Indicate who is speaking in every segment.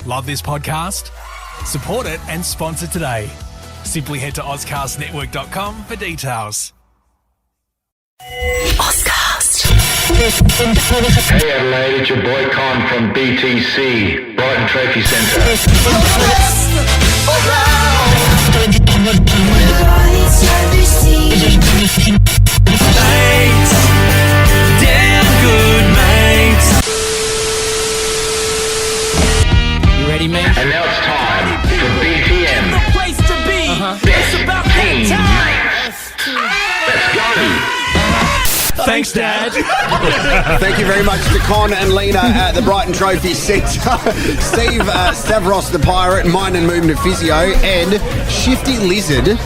Speaker 1: Love this podcast? Support it and sponsor today. Simply head to ozcastnetwork.com for details.
Speaker 2: Ozcast.
Speaker 3: Hey Adelaide, it's your boy Con from BTC, Brighton Trophy Centre.
Speaker 2: Mates, damn good mates.
Speaker 4: You ready, mate?
Speaker 3: And now it's time for BTM.
Speaker 2: Place to be. It's about that time.
Speaker 3: Let's go.
Speaker 1: Thanks, Dad.
Speaker 5: Thank you very much to Con and Lena at the Brighton Trophy Centre, Steve Stavros the Pirate, Mind and Movement Physio, and Shifty Lizard,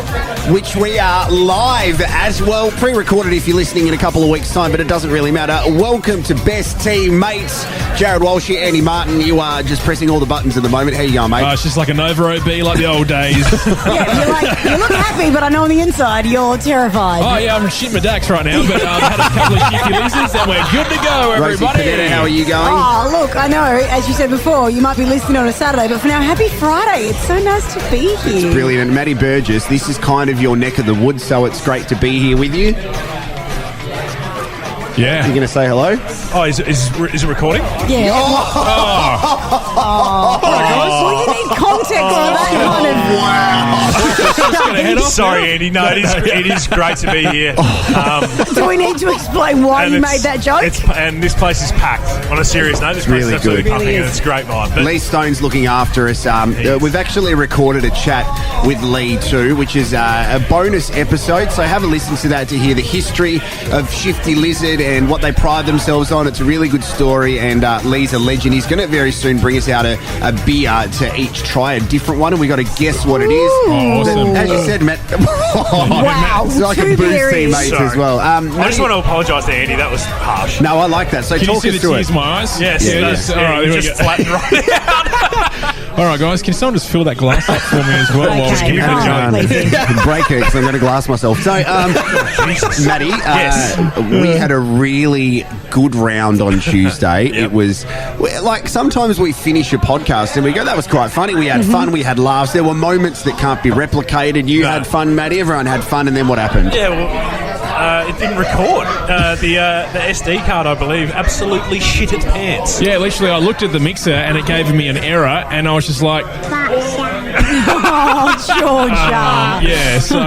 Speaker 5: which we are live as well, pre-recorded if you're listening in a couple of weeks' time, but it doesn't really matter. Welcome to Best Team Mates. Jared Walsh here, Andy Martin. You are just pressing all the buttons at the moment. How you going, mate?
Speaker 1: It's just like a Nova OB like the old days.
Speaker 6: Yeah, you look happy, but I know on the inside you're terrified.
Speaker 1: Oh, yeah, I'm shitting my dacks right now, but I've had a couple of Shifty Lizards and we're good to go,
Speaker 5: Rosie
Speaker 1: everybody.
Speaker 5: Panetta, how are you going?
Speaker 6: Oh, look, I know, as you said before, you might be listening on a Saturday, but for now, happy Friday. It's so nice to be here.
Speaker 5: Brilliant. Matty Burgess, this is kind of your neck of the woods, so it's great to be here with you.
Speaker 1: Yeah.
Speaker 5: You're going to say hello?
Speaker 1: Oh, is it recording?
Speaker 6: Yeah. Well, you need context for that kind of...
Speaker 7: Sorry, Andy. No, it is great to be here.
Speaker 6: Do we need to explain why you made that joke?
Speaker 7: And this place is packed. On a serious note, this place
Speaker 5: Really
Speaker 7: is absolutely
Speaker 5: good.
Speaker 7: pumping,
Speaker 6: Really
Speaker 7: and
Speaker 6: is.
Speaker 7: it's a great vibe. But
Speaker 5: Lee Stone's looking after us. We've actually recorded a chat with Lee too, which is a bonus episode. So have a listen to that to hear the history of Shifty Lizard and what they pride themselves on. It's a really good story, and Lee's a legend. He's going to very soon bring us out a beer to each try a different one, and we got to guess what it is.
Speaker 1: Oh, awesome.
Speaker 5: As you said, Matt.
Speaker 6: Wow,
Speaker 5: It's like
Speaker 6: two
Speaker 5: a boost
Speaker 6: berries.
Speaker 5: teammates as
Speaker 7: Sorry.
Speaker 5: well.
Speaker 7: I just want to apologise to Andy. That was harsh.
Speaker 5: No, I like that. So
Speaker 1: Can you
Speaker 5: talk
Speaker 1: see
Speaker 5: us
Speaker 1: the
Speaker 5: through
Speaker 1: tears
Speaker 5: it.
Speaker 1: in my eyes?
Speaker 7: Yes,
Speaker 1: Yeah,
Speaker 7: yes.
Speaker 1: All right,
Speaker 7: You
Speaker 1: there we
Speaker 7: just
Speaker 1: go.
Speaker 7: flattened right
Speaker 1: All right, guys, can someone just fill that glass up for me as well? while
Speaker 6: Okay,
Speaker 1: we keep
Speaker 6: come
Speaker 1: it
Speaker 6: on,
Speaker 1: going?
Speaker 6: Lizzie.
Speaker 5: Break it because I'm going to glass myself. So, Maddie, we had a really good round on Tuesday. It was like sometimes we finish a podcast and we go, that was quite funny. We had fun, we had laughs. There were moments that can't be replicated. You had fun, Maddie. Everyone had fun, and then what happened?
Speaker 7: Yeah, well, it didn't record. The SD card, I believe, absolutely shit its pants.
Speaker 1: Yeah, literally, I looked at the mixer and it gave me an error, and I was just like,
Speaker 6: Oh, Georgia.
Speaker 1: yeah, so...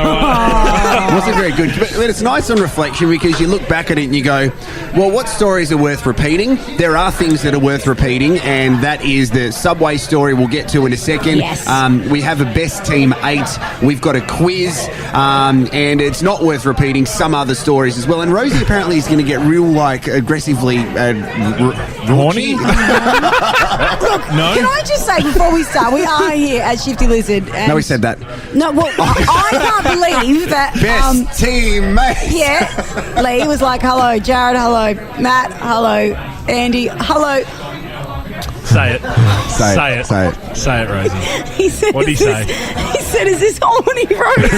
Speaker 5: Wasn't very good, but it's nice on reflection because you look back at it and you go, well, what stories are worth repeating? There are things that are worth repeating, and that is the Subway story we'll get to in a second.
Speaker 6: Yes.
Speaker 5: We have a Best Team 8. We've got a quiz, and it's not worth repeating some other stories as well. And Rosie apparently is going to get real, like, aggressively
Speaker 1: Horny?
Speaker 6: Look,
Speaker 1: No?
Speaker 6: can I just say before we start, we are here at Shifty Lizard. And
Speaker 5: No, we said that.
Speaker 6: No, well, I can't believe that.
Speaker 5: Best Team 8.
Speaker 6: Yeah, Lee was like, hello, Jared, hello, Matt, hello, Andy, hello.
Speaker 7: Say it.
Speaker 5: Say it.
Speaker 7: Say it, Rosie.
Speaker 6: He said,
Speaker 7: What'd he say?
Speaker 6: He said, is this Horny Rosie?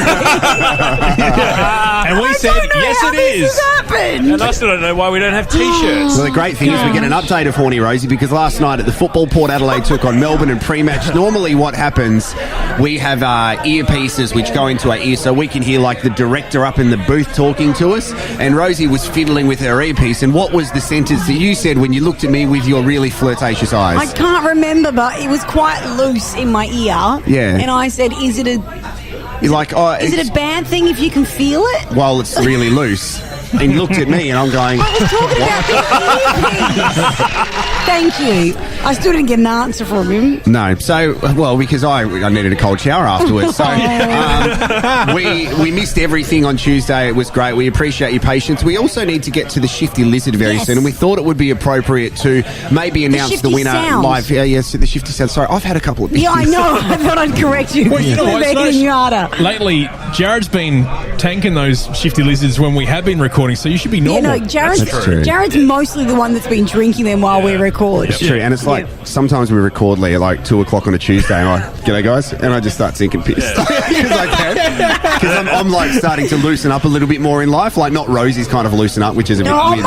Speaker 1: And we
Speaker 6: I
Speaker 1: said,
Speaker 6: don't know
Speaker 1: yes,
Speaker 6: how
Speaker 1: it
Speaker 6: this
Speaker 1: is.
Speaker 6: has happened.
Speaker 7: And I still don't know why we don't have T-shirts.
Speaker 5: Well, the great thing is we get an update of Horny Rosie because last night at the football, Port Adelaide took on Melbourne in pre-match. Normally what happens, we have earpieces which go into our ear so we can hear like the director up in the booth talking to us, and Rosie was fiddling with her earpiece. And what was the sentence that you said when you looked at me with your really flirtatious eyes?
Speaker 6: I can't remember, but it was quite loose in my ear.
Speaker 5: Yeah.
Speaker 6: And I said, is it a
Speaker 5: Is
Speaker 6: it a bad thing if you can feel it?
Speaker 5: Well, it's really loose. And he looked at me and I'm going,
Speaker 6: I was talking about the earpiece. Thank you. I still didn't get an answer from him.
Speaker 5: no. So, well, because I needed a cold shower afterwards. So we missed everything on Tuesday. It was great. We appreciate your patience. We also need to get to the Shifty Lizard very
Speaker 6: Yes.
Speaker 5: soon, and we thought it would be appropriate to maybe announce the
Speaker 6: Shifty
Speaker 5: winner
Speaker 6: Sound.
Speaker 5: live. Yeah, yes, the Shifty Sound. Sorry, I've had a couple of beers.
Speaker 6: Yeah, I know. I thought I'd correct you.
Speaker 1: Well, you know what?
Speaker 6: They're
Speaker 1: It's
Speaker 6: hitting you
Speaker 1: nice.
Speaker 6: harder.
Speaker 1: Lately, Jared's been
Speaker 8: tanking those Shifty Lizards when we have been recording, so you should be normal.
Speaker 6: Jared's mostly the one that's been drinking them while we record.
Speaker 5: It's true, and it's like sometimes we record Lee at like 2 o'clock on a Tuesday, and I'm like, "G'day guys," and I just start sinking piss because I'm like starting to loosen up a little bit more in life. Like not Rosie's kind of loosen up, which is a bit weird.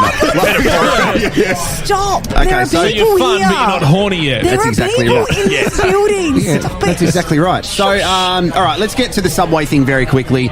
Speaker 6: Stop!
Speaker 5: Okay,
Speaker 6: there are
Speaker 5: so
Speaker 6: people
Speaker 8: you're fun,
Speaker 6: here.
Speaker 8: but you're not horny yet.
Speaker 6: There
Speaker 5: That's
Speaker 6: are
Speaker 5: exactly
Speaker 6: people
Speaker 5: right.
Speaker 6: in this building. Stop it.
Speaker 5: That's exactly right. So, all right, let's get to the Subway thing very quickly,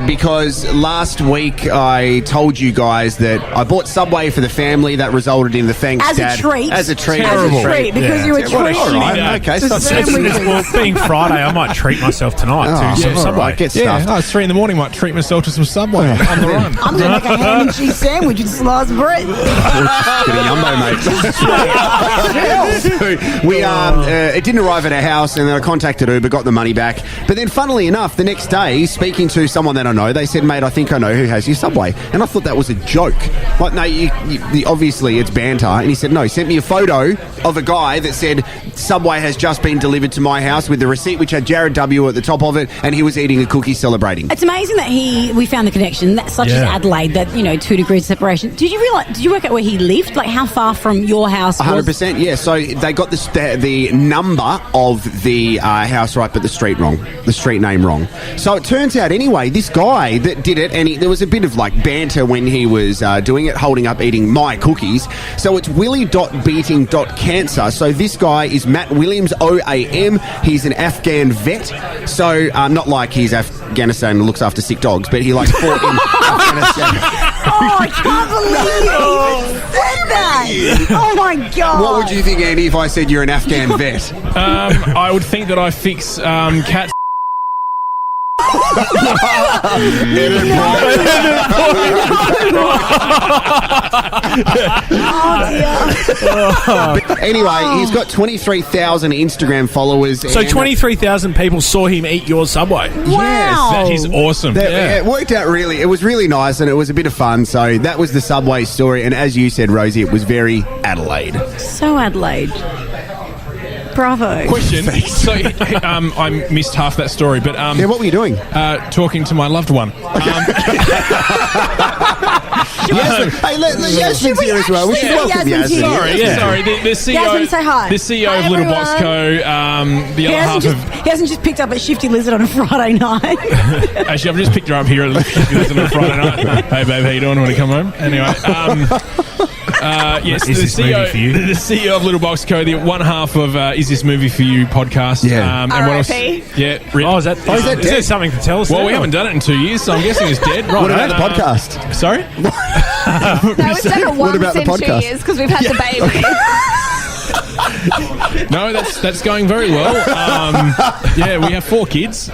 Speaker 5: because last week I told you guys that I bought Subway for the family. That resulted in the thanks,
Speaker 6: As
Speaker 5: Dad.
Speaker 6: a treat.
Speaker 5: As a treat.
Speaker 8: Terrible.
Speaker 6: As a treat, because you're a treat.
Speaker 5: All right, okay.
Speaker 6: It's
Speaker 5: So
Speaker 6: a sandwich.
Speaker 7: Well, being Friday, I might treat myself tonight to some
Speaker 5: all
Speaker 7: Subway.
Speaker 5: right, get
Speaker 8: Yeah,
Speaker 5: stuffed.
Speaker 8: it's 3 a.m. Might treat myself to some Subway on the run.
Speaker 6: I'm going to make a ham and cheese sandwich with sliced bread.
Speaker 5: Bit of yumbo, mate. So we it didn't arrive at our house, and then I contacted Uber, got the money back. But then, funnily enough, the next day, speaking to someone that I know, they said, "Mate, I think I know who has your Subway." And I thought that was a joke. Like, no, obviously it's banter. And he said, no, he sent me a photo of a guy that said Subway has just been delivered to my house with the receipt which had Jared W at the top of it, and he was eating a cookie celebrating.
Speaker 6: It's amazing that we found the connection, such as Adelaide, that 2 degrees separation. Did you work out where he lived? Like how far from your house was?
Speaker 5: 100%, yeah. So they got the number of the house right, but the street wrong. The street name wrong. So it turns out, anyway, this guy that did it, and there was a bit of like banter when he was doing it, holding up eating my cookies. So it's willie.beating.cancer. So this guy is Matt Williams, OAM. He's an Afghan vet. So not like he's Afghanistan and looks after sick dogs, but he like fought in Afghanistan.
Speaker 6: Oh, I can't believe you said that. Oh, my God.
Speaker 5: What would you think, Andy, if I said you're an Afghan vet?
Speaker 8: I would think that I fix cats.
Speaker 5: Anyway, he's got 23,000 Instagram followers.
Speaker 7: So
Speaker 5: and
Speaker 7: 23,000 people saw him eat your Subway.
Speaker 6: Wow.
Speaker 8: That is awesome.
Speaker 5: It worked out really. It was really nice, and it was a bit of fun. So that was the Subway story. And as you said, Rosie, it was very Adelaide.
Speaker 6: So Adelaide. Bravo.
Speaker 8: Question. So I missed half that story, but
Speaker 5: Yeah, what were you doing?
Speaker 8: talking to my loved one.
Speaker 5: Yazmyn. Hey, Yazmyn's here as well. We should welcome
Speaker 6: Yazmyn's
Speaker 5: Yazmyn.
Speaker 6: here.
Speaker 8: Sorry,
Speaker 6: Yeah.
Speaker 8: sorry. The CEO.
Speaker 6: Yazmyn, say hi.
Speaker 8: The CEO
Speaker 6: Hi,
Speaker 8: of Little
Speaker 6: everyone.
Speaker 8: Box Co. The other half of.
Speaker 6: He hasn't just picked up at Shifty Lizard on a Friday night.
Speaker 8: Actually, I've just picked her up here at Shifty on a Friday night. Hey, babe, how you doing? Want to come home? Anyway, yes,
Speaker 7: Is this movie for you?
Speaker 8: the CEO of Little Box Co. The one half of Is This Movie for You podcast.
Speaker 5: Yeah.
Speaker 8: And what else?
Speaker 9: R.I.P..
Speaker 8: Yeah.
Speaker 7: Is that
Speaker 5: that
Speaker 7: is there
Speaker 5: dead?
Speaker 7: something to tell us?
Speaker 8: Well,
Speaker 7: there?
Speaker 8: we haven't done it in 2 years, so I'm guessing it's dead. Right.
Speaker 5: What about the podcast?
Speaker 8: Sorry?
Speaker 9: No, we've done it
Speaker 5: What
Speaker 9: once
Speaker 5: about the
Speaker 9: in 2
Speaker 5: podcast?
Speaker 9: years because we've had the baby.
Speaker 8: No, that's going very well. Yeah, we have 4 kids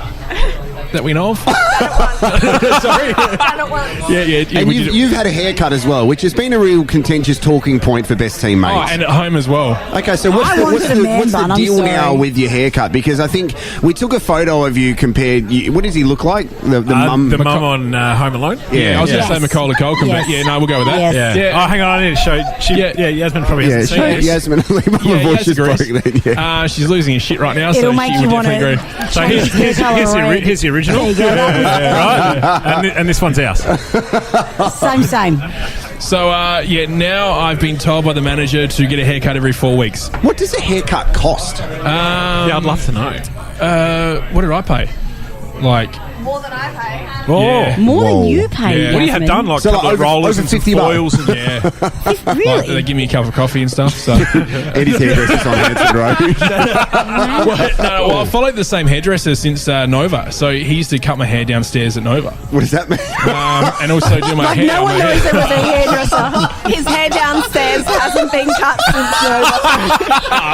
Speaker 8: that we know of. Sorry.
Speaker 9: Done it once.
Speaker 8: Yeah.
Speaker 5: And
Speaker 8: we did it.
Speaker 5: you've had a haircut as well, which has been a real contentious talking point for best teammates.
Speaker 8: Oh, and at home as well.
Speaker 5: Okay, so what's
Speaker 6: I
Speaker 5: the
Speaker 6: wanted a man bun, I'm
Speaker 5: deal
Speaker 6: sorry.
Speaker 5: now with your haircut? Because I think we took a photo of you compared. What does he look like? The mum.
Speaker 7: the mum on Home Alone.
Speaker 8: Yeah, I was going
Speaker 6: Yes.
Speaker 8: to say Macaulay Culkin,
Speaker 6: Yes.
Speaker 8: but yeah, no, we'll go with that.
Speaker 6: Yes.
Speaker 7: Yeah. Oh, hang on, I need to show. Yazmyn probably
Speaker 5: Yeah,
Speaker 7: hasn't
Speaker 5: show
Speaker 7: seen this.
Speaker 5: Yazmyn. My voice
Speaker 8: Yaz
Speaker 5: is
Speaker 8: agrees.
Speaker 5: broken then. Yeah.
Speaker 8: She's losing her shit right now, so
Speaker 6: It'll
Speaker 8: she
Speaker 6: make
Speaker 8: would
Speaker 6: you want
Speaker 8: definitely
Speaker 6: to.
Speaker 8: agree.
Speaker 7: So here's the original.
Speaker 6: There you go. That was
Speaker 7: Right, and this one's ours.
Speaker 6: Same.
Speaker 8: So, now I've been told by the manager to get a haircut every 4 weeks.
Speaker 5: What does a haircut cost?
Speaker 7: Yeah, I'd love to know.
Speaker 8: What did I pay? Like,
Speaker 9: More than I pay.
Speaker 7: Oh,
Speaker 8: yeah.
Speaker 6: More
Speaker 5: Whoa.
Speaker 6: than you pay.
Speaker 8: Yeah.
Speaker 7: what do you have
Speaker 6: Yazmyn.
Speaker 7: done? Like
Speaker 5: So,
Speaker 7: a
Speaker 5: like,
Speaker 7: couple of
Speaker 5: over-
Speaker 7: rollers
Speaker 5: over
Speaker 7: and some
Speaker 5: 50 bucks.
Speaker 7: foils and
Speaker 8: Yeah. Like, they
Speaker 6: Really?
Speaker 8: give me a cup of coffee and stuff, so.
Speaker 5: Eddie's hairdresser's on Hanson Road.
Speaker 8: Well, I followed the same hairdresser since Nova, so he used to cut my hair downstairs at Nova.
Speaker 5: What does that mean?
Speaker 8: And also do my
Speaker 6: Like
Speaker 8: hair.
Speaker 6: no one
Speaker 8: my hair.
Speaker 6: knows there was a hairdresser.
Speaker 9: His hair downstairs hasn't been cut since Nova.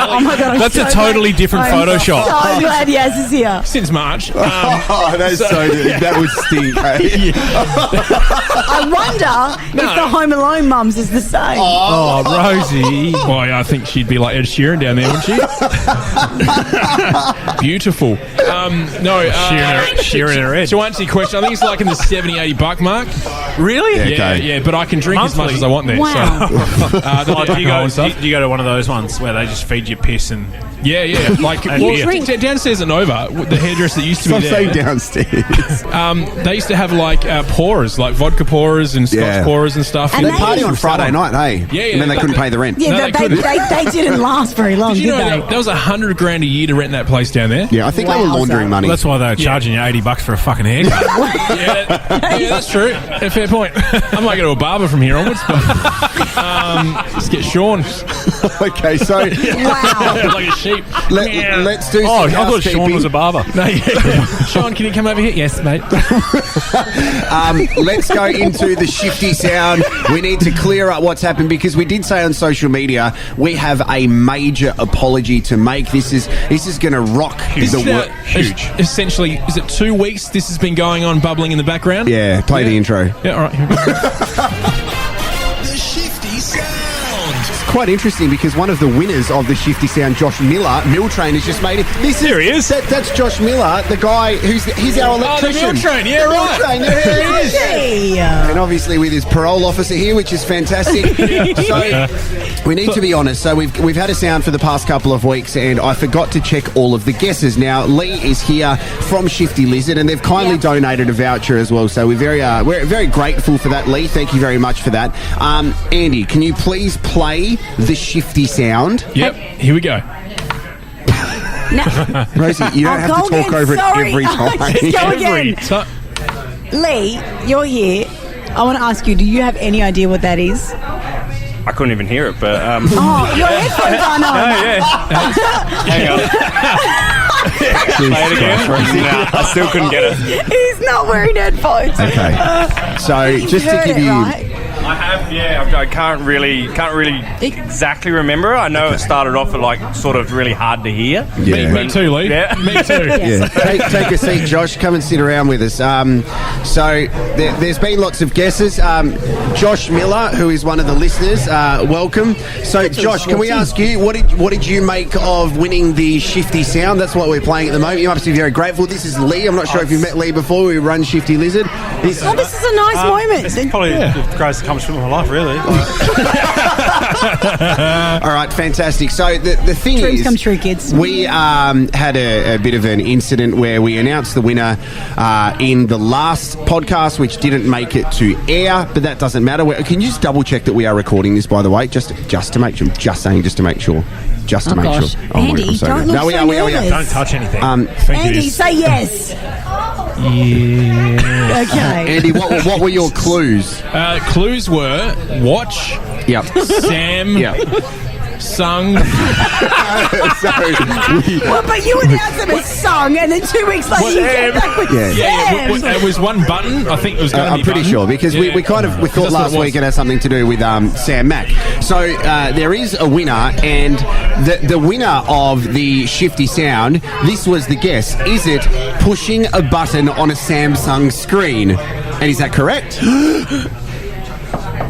Speaker 6: Oh my God! I'm
Speaker 7: That's
Speaker 6: so
Speaker 7: a totally different
Speaker 6: glad.
Speaker 7: Photoshop.
Speaker 6: I'm so glad Yaz is here.
Speaker 8: Since March.
Speaker 5: Oh, that's so good. That would stink. Hey?
Speaker 6: I wonder if the Home Alone mums is the same.
Speaker 7: Oh, Rosie.
Speaker 8: Boy, I think she'd be like Ed Sheeran down there, wouldn't she? Beautiful. No.
Speaker 7: Shearing her head.
Speaker 8: To answer your question, I think it's like in the $70-$80 mark.
Speaker 7: Really?
Speaker 8: Yeah,
Speaker 5: Okay.
Speaker 8: yeah, but I can drink as much
Speaker 7: Monthly?
Speaker 8: as I want there.
Speaker 6: Wow.
Speaker 8: So,
Speaker 7: Do you go to one of those ones where they just feed you piss and...
Speaker 8: Yeah. Like,
Speaker 7: And
Speaker 8: well,
Speaker 7: beer.
Speaker 8: downstairs at Nova, the hairdresser that used to be
Speaker 5: Stop saying
Speaker 8: there.
Speaker 5: downstairs.
Speaker 8: They used to have like pourers, like vodka pourers and scotch
Speaker 5: Yeah.
Speaker 8: pourers and stuff.
Speaker 6: And
Speaker 5: They
Speaker 6: they-
Speaker 5: party on Friday night, hey?
Speaker 8: Yeah,
Speaker 5: And then they
Speaker 8: but-
Speaker 5: couldn't pay the rent.
Speaker 6: Yeah,
Speaker 8: No,
Speaker 6: they,
Speaker 8: they couldn't.
Speaker 6: they didn't last very long,
Speaker 8: Did
Speaker 6: did
Speaker 8: you know
Speaker 6: they?
Speaker 8: that was $100,000 a year to rent that place down there?
Speaker 5: Yeah, I think they were
Speaker 6: Wowza.
Speaker 5: laundering money.
Speaker 7: That's why they were charging you $80 for a fucking haircut.
Speaker 8: Yeah, that's true. A fair point. I might go to a barber from here onwards, but let's get Sean
Speaker 5: Okay, so
Speaker 6: Wow.
Speaker 8: like a sheep.
Speaker 5: let's do
Speaker 7: Oh,
Speaker 5: some
Speaker 7: I thought Sean
Speaker 5: housekeeping.
Speaker 7: was a barber.
Speaker 8: No, yeah. Sean, can you come over here? Yes, mate.
Speaker 5: Let's go into the Shifty Sound. We need to clear up what's happened because we did say on social media we have a major apology to make. This is going to rock the world.
Speaker 8: Huge. Essentially, is it 2 weeks this has been going on, bubbling in the background?
Speaker 5: Yeah, play the intro.
Speaker 8: Yeah, all right. Here we go.
Speaker 1: The Shifty Sound.
Speaker 5: Quite interesting because one of the winners of the Shifty Sound, Josh Miller, Mill Train, has just made it.
Speaker 7: There he is.
Speaker 5: That's Josh Miller, the guy he's our
Speaker 8: Oh, the
Speaker 5: electrician.
Speaker 8: Mill Train. Yeah,
Speaker 5: The Mill
Speaker 8: right.
Speaker 5: Train, yeah, there he is.
Speaker 6: Hey.
Speaker 5: And obviously with his parole officer here, which is fantastic. So we need to be honest. So we've had a sound for the past couple of weeks, and I forgot to check all of the guesses. Now Lee is here from Shifty Lizard, and they've kindly donated a voucher as well. So we're very grateful for that, Lee. Thank you very much for that. Andy, can you please play the Shifty Sound?
Speaker 8: Yep. Here we go.
Speaker 6: Now,
Speaker 5: Rosie, you don't have to
Speaker 6: go
Speaker 5: talk
Speaker 6: again,
Speaker 5: over
Speaker 6: sorry.
Speaker 5: it every time.
Speaker 6: Just go again.
Speaker 8: So,
Speaker 6: Lee, you're here. I want to ask you, do you have any idea what that is?
Speaker 10: I couldn't even hear it, but
Speaker 6: Oh, your headphones aren't on.
Speaker 10: hang on. Play it again. Nah, I still couldn't get it.
Speaker 6: He's not wearing headphones.
Speaker 5: Okay. So just to
Speaker 6: Heard
Speaker 5: give
Speaker 6: it,
Speaker 5: you
Speaker 6: right?
Speaker 10: I have, yeah. I can't really exactly remember. I know it started off at like sort of really hard to hear.
Speaker 5: Yeah.
Speaker 8: me too, Lee.
Speaker 10: Yeah.
Speaker 8: Me too.
Speaker 5: Yeah, take a seat, Josh. Come and sit around with us. So there's been lots of guesses. Josh Miller, who is one of the listeners, welcome. So, Josh, can we ask you what did you make of winning the Shifty Sound? That's what we're playing at the moment. You must be very grateful. This is Lee. I'm not sure if you've met Lee before. We run Shifty Lizard.
Speaker 6: Oh, this is a nice moment.
Speaker 7: This is probably the greatest accomplishment of my life, really.
Speaker 5: All right, fantastic. So the thing
Speaker 6: Dreams
Speaker 5: is,
Speaker 6: come true, kids.
Speaker 5: We had a bit of an incident where we announced the winner in the last podcast, which didn't make it to air, but that doesn't matter. Can you just double check that we are recording this, by the way, just to make sure? Just saying, just to make sure. Just to
Speaker 6: Oh,
Speaker 5: make
Speaker 6: gosh.
Speaker 5: sure.
Speaker 6: Andy,
Speaker 5: I'm so
Speaker 6: don't
Speaker 5: good.
Speaker 6: look
Speaker 5: No, we
Speaker 6: so
Speaker 5: are.
Speaker 6: nervous.
Speaker 7: Don't touch anything.
Speaker 6: Andy, say yes.
Speaker 8: Yeah.
Speaker 6: Okay.
Speaker 5: Andy, what were your clues?
Speaker 8: Clues were watch,
Speaker 5: Yep.
Speaker 8: Sam,
Speaker 5: Yep.
Speaker 8: sung.
Speaker 5: So
Speaker 6: Well, but you announced them as sung, and then 2 weeks later you came back with
Speaker 5: Yeah.
Speaker 6: Sam.
Speaker 8: It was one button. I think it was going to be
Speaker 5: I'm pretty
Speaker 8: button.
Speaker 5: sure because we thought
Speaker 8: That's
Speaker 5: last
Speaker 8: what it was.
Speaker 5: week it had something to do with Sam Mack. So there is a winner, and the winner of the Shifty Sound. This was the guess. Is it pushing a button on a Samsung screen? And is that correct?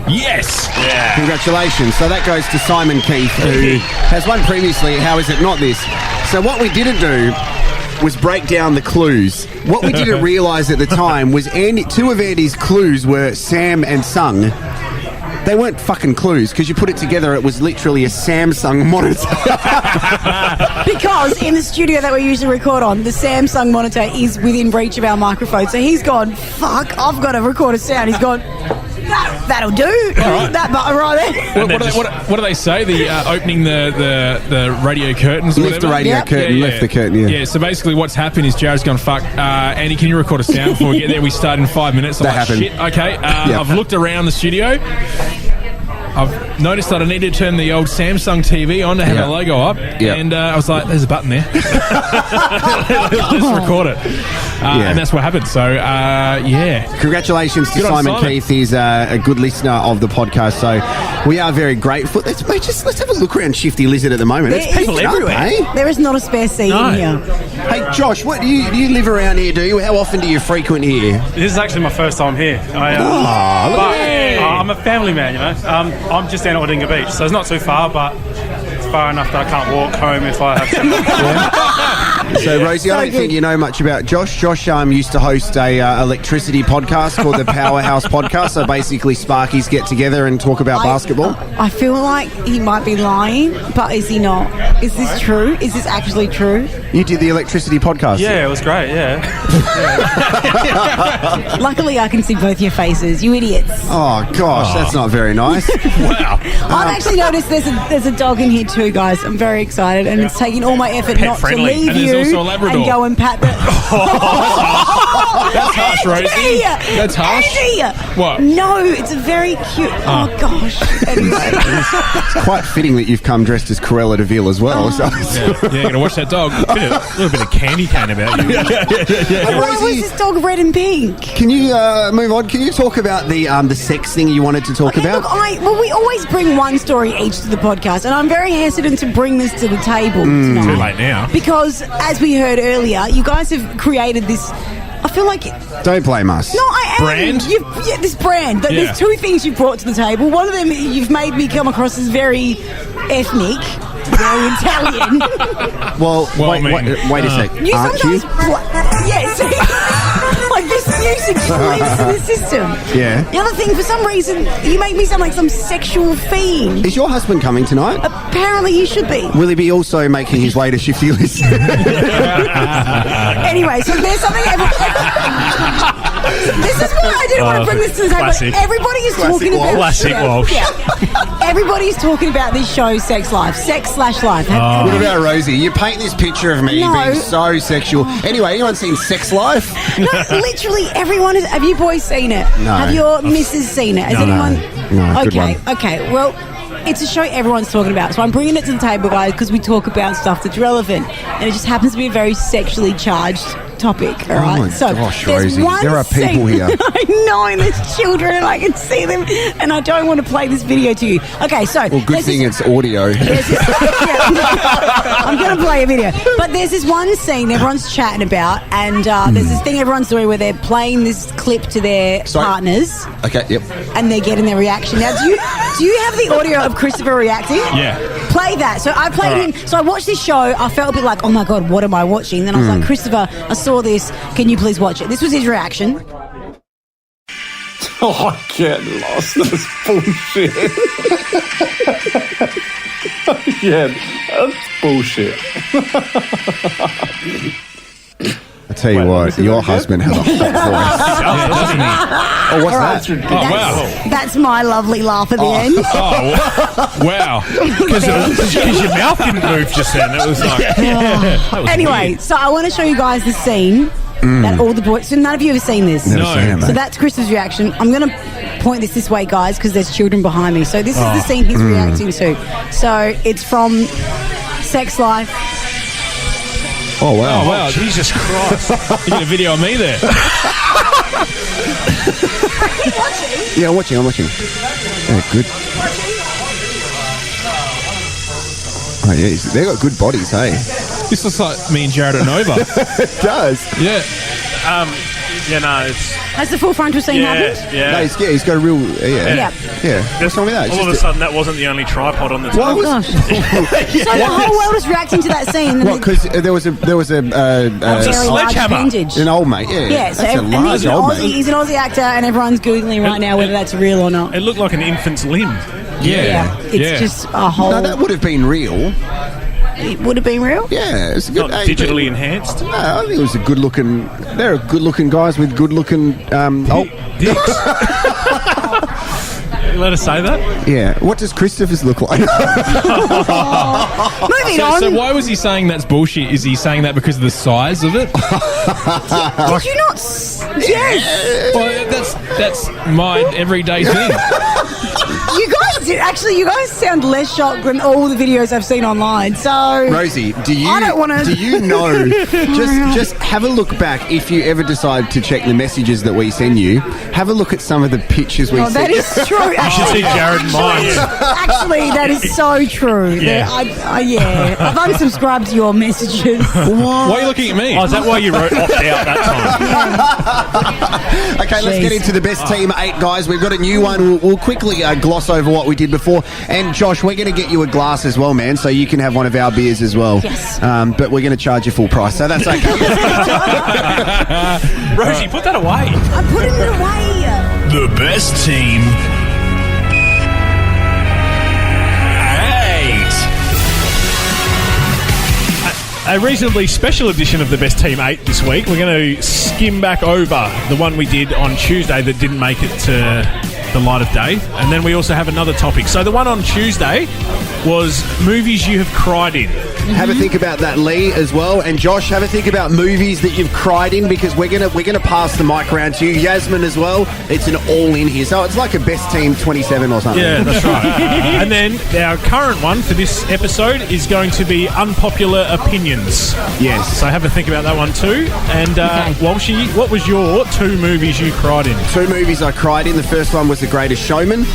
Speaker 8: Yes.
Speaker 5: Congratulations. So that goes to Simon Keith, who has won previously. How is it not this? So what we didn't do was break down the clues. What we didn't realise at the time was two of Andy's clues were Sam and Sung. They weren't fucking clues because you put it together, it was literally a Samsung monitor.
Speaker 6: Because in the studio that we usually record on, the Samsung monitor is within reach of our microphone. So he's gone, fuck, I've got to record a sound. He's gone, that'll do.
Speaker 8: right.
Speaker 6: That button right there.
Speaker 8: What do they say? The opening the radio curtains. Or
Speaker 5: Lift the
Speaker 8: whatever?
Speaker 5: radio
Speaker 6: Yep.
Speaker 5: curtain, lift the curtain, yeah.
Speaker 8: Yeah, so basically what's happened is Jared's gone, fuck, Andy, can you record a sound before we get there? We start in 5 minutes. I'm
Speaker 5: That
Speaker 8: like,
Speaker 5: happened.
Speaker 8: shit, okay.
Speaker 5: Yep.
Speaker 8: I've looked around the studio. I've noticed that I need to turn the old Samsung TV on to have
Speaker 5: Yep.
Speaker 8: our logo up.
Speaker 5: Yep.
Speaker 8: And I was like, there's a button there. Let's record it. And that's what happened. So, yeah.
Speaker 5: Congratulations to
Speaker 8: Good on
Speaker 5: Simon
Speaker 8: Simon.
Speaker 5: Keith. He's a good listener of the podcast, so we are very grateful. Let's have a look around Shifty Lizard at the moment.
Speaker 6: There
Speaker 5: There's people
Speaker 6: is-
Speaker 5: everywhere. Eh?
Speaker 6: There is not a spare seat in here.
Speaker 5: Hey, Josh, what do you live around here? Do you? How often do you frequent here?
Speaker 11: This is actually my first time here. I'm a family man, you know. I'm just down at Willunga Beach, so it's not too far, but
Speaker 10: far enough that I can't walk home if I have to.
Speaker 5: So, Rosie, I don't think you know much about Josh. Josh used to host a electricity podcast called the Powerhouse Podcast. So basically, Sparkies get together and talk about basketball.
Speaker 6: I feel like he might be lying, but is he not? Is this true? Is this actually true?
Speaker 5: You did the electricity podcast?
Speaker 10: Yeah, it was great, yeah.
Speaker 6: Luckily, I can see both your faces, you idiots.
Speaker 5: Oh, gosh, that's not very nice.
Speaker 8: Wow.
Speaker 6: I've actually noticed there's a dog in here too, guys. I'm very excited, and it's taking all my effort not
Speaker 8: friendly.
Speaker 6: to leave
Speaker 8: And there's
Speaker 6: you
Speaker 8: also a Labrador.
Speaker 6: and go and pat the...
Speaker 8: That's harsh, Rosie. That's harsh.
Speaker 6: Andy!
Speaker 8: What?
Speaker 6: No, it's a very cute... Oh, gosh. Anyway.
Speaker 5: It's quite fitting that you've come dressed as Cruella de Vil as well. So.
Speaker 8: Yeah, gonna watch that dog. A little bit of candy cane about you.
Speaker 6: Why was this dog red and pink?
Speaker 5: Can you move on? Can you talk about the sex thing you wanted to talk about?
Speaker 6: Look, we always bring one story each to the podcast, and I'm very hesitant to bring this to the table tonight.
Speaker 8: Too late now.
Speaker 6: Because, as we heard earlier, you guys have created this... I feel like...
Speaker 5: Don't blame us.
Speaker 6: No, I am.
Speaker 8: Brand?
Speaker 6: This brand. There's two things you've brought to the table. One of them, you've made me come across as very ethnic, very Italian.
Speaker 5: Well, wait a sec.
Speaker 6: You sometimes... Yes. Like this music flips the system.
Speaker 5: Yeah.
Speaker 6: The other thing, for some reason, you make me sound like some sexual fiend.
Speaker 5: Is your husband coming tonight?
Speaker 6: Apparently he should be.
Speaker 5: Will he be also making his way to Shifty Lizard?
Speaker 6: Anyway, so there's something... This is why I didn't want to bring this to the table.
Speaker 7: Classic.
Speaker 6: Everybody is talking about...
Speaker 7: Classic Walsh.
Speaker 6: Yeah. Everybody's talking about this show, Sex Life. Sex/Life.
Speaker 5: What about Rosie? You paint this picture of me being so sexual. Anyway, anyone seen Sex Life?
Speaker 6: No, literally everyone has... Have you boys seen it?
Speaker 5: No.
Speaker 6: Have your missus seen it? Has anyone...
Speaker 5: No, good one.
Speaker 6: Okay, well... It's a show everyone's talking about, so I'm bringing it to the table, guys, because we talk about stuff that's relevant, and it just happens to be a very sexually charged topic, all right?
Speaker 5: Oh my gosh, Rosie,
Speaker 6: one
Speaker 5: there are people here.
Speaker 6: I know, and there's children, and I can see them, and I don't want to play this video to you. Okay, so...
Speaker 5: Well, good thing it's audio.
Speaker 6: I'm going to play a video. But there's this one scene everyone's chatting about, and there's this thing everyone's doing where they're playing this clip to their partners.
Speaker 5: Okay, yep.
Speaker 6: And they're getting their reaction. Now, do you have the audio of Christopher reacting?
Speaker 8: Yeah.
Speaker 6: Play that. So I played him. So I watched this show. I felt a bit like, oh my God, what am I watching? Then I was like, Christopher, I saw this. Can you please watch it? This was his reaction.
Speaker 11: Oh, I get lost. That's bullshit. Yeah, that's bullshit.
Speaker 5: I tell you what, your husband has a hot voice. Oh, what's that?
Speaker 8: Oh, wow.
Speaker 6: That's my lovely laugh at the end.
Speaker 8: Oh, wow. Because your mouth didn't move just then. It was like... that was
Speaker 6: Anyway,
Speaker 8: weird.
Speaker 6: so I want to show you guys the scene that all the boys... So none of you have seen this.
Speaker 5: Never seen it, mate.
Speaker 6: So that's Chris's reaction. I'm going to point this way, guys, because there's children behind me. So this is the scene he's reacting to. So it's from Sex Life.
Speaker 5: Oh, wow.
Speaker 8: Oh, wow. Jesus Christ. You get a video of me there.
Speaker 5: Yeah, I'm watching. Yeah, good. Oh, yeah, they've got good bodies, hey?
Speaker 8: This looks like me and Jared at Nova.
Speaker 5: It does.
Speaker 8: Yeah.
Speaker 10: Yeah, no, it's...
Speaker 6: Has the full frontal scene happened?
Speaker 5: No, he's got a real... Yeah. What's wrong with that?
Speaker 7: All of a sudden, that wasn't the only tripod on the
Speaker 5: What
Speaker 7: table.
Speaker 5: was...
Speaker 6: So the whole world is reacting to that scene.
Speaker 5: What, because there was a
Speaker 6: very large
Speaker 7: sledgehammer.
Speaker 6: appendage.
Speaker 5: an old mate, yeah.
Speaker 6: Yeah, so
Speaker 5: That's a large old mate.
Speaker 6: he's an Aussie actor, and everyone's Googling right now whether that's real or not.
Speaker 7: It looked like an infant's limb.
Speaker 8: Yeah.
Speaker 6: It's just a whole...
Speaker 5: No, that would have been real.
Speaker 6: It would have been real?
Speaker 5: Yeah, it's a good...
Speaker 7: Not digitally enhanced.
Speaker 5: No, I think it was a good-looking... They're good-looking guys with good-looking...
Speaker 7: Dicks. You let us say that?
Speaker 5: Yeah. What does Christopher's look like?
Speaker 6: Moving on.
Speaker 8: So why was he saying that's bullshit? Is he saying that because of the size of it?
Speaker 6: Did you not... Yes!
Speaker 8: Well, that's my everyday thing.
Speaker 6: You guys sound less shocked than all the videos I've seen online. So
Speaker 5: Rosie, do you know? just have a look back if you ever decide to check the messages that we send you. Have a look at some of the pictures we send.
Speaker 6: That is true.
Speaker 7: You should see Jared and mine.
Speaker 6: Actually, that is so true.
Speaker 7: Yeah.
Speaker 6: I've unsubscribed to your messages.
Speaker 8: Why are you looking at me?
Speaker 7: Oh, is that why you wrote opt out that time?
Speaker 5: Okay, let's get into the best team 8, guys. We've got a new one. We'll quickly glide gloss over what we did before. And Josh, we're going to get you a glass as well, man, so you can have one of our beers as well.
Speaker 6: Yes.
Speaker 5: But we're going to charge you full price, so that's okay.
Speaker 7: Rosie, put that away.
Speaker 6: I'm putting it away.
Speaker 1: The best team. 8.
Speaker 7: A reasonably special edition of the Best Team 8 this week. We're going to skim back over the one we did on Tuesday that didn't make it to the light of day. And then we also have another topic. So the one on Tuesday was movies you have cried in.
Speaker 5: Have a think about that, Lee, as well. And Josh, have a think about movies that you've cried in, because we're gonna pass the mic around to you. Yazmyn as well. It's an all-in here. So it's like a Best Team 27 or something.
Speaker 7: Yeah, that's right. And then our current one for this episode is going to be Unpopular Opinions.
Speaker 5: Yes.
Speaker 7: So have a think about that one too. And Walshy, what was your 2 movies you cried in?
Speaker 5: 2 movies I cried in. The first one was The Greatest Showman,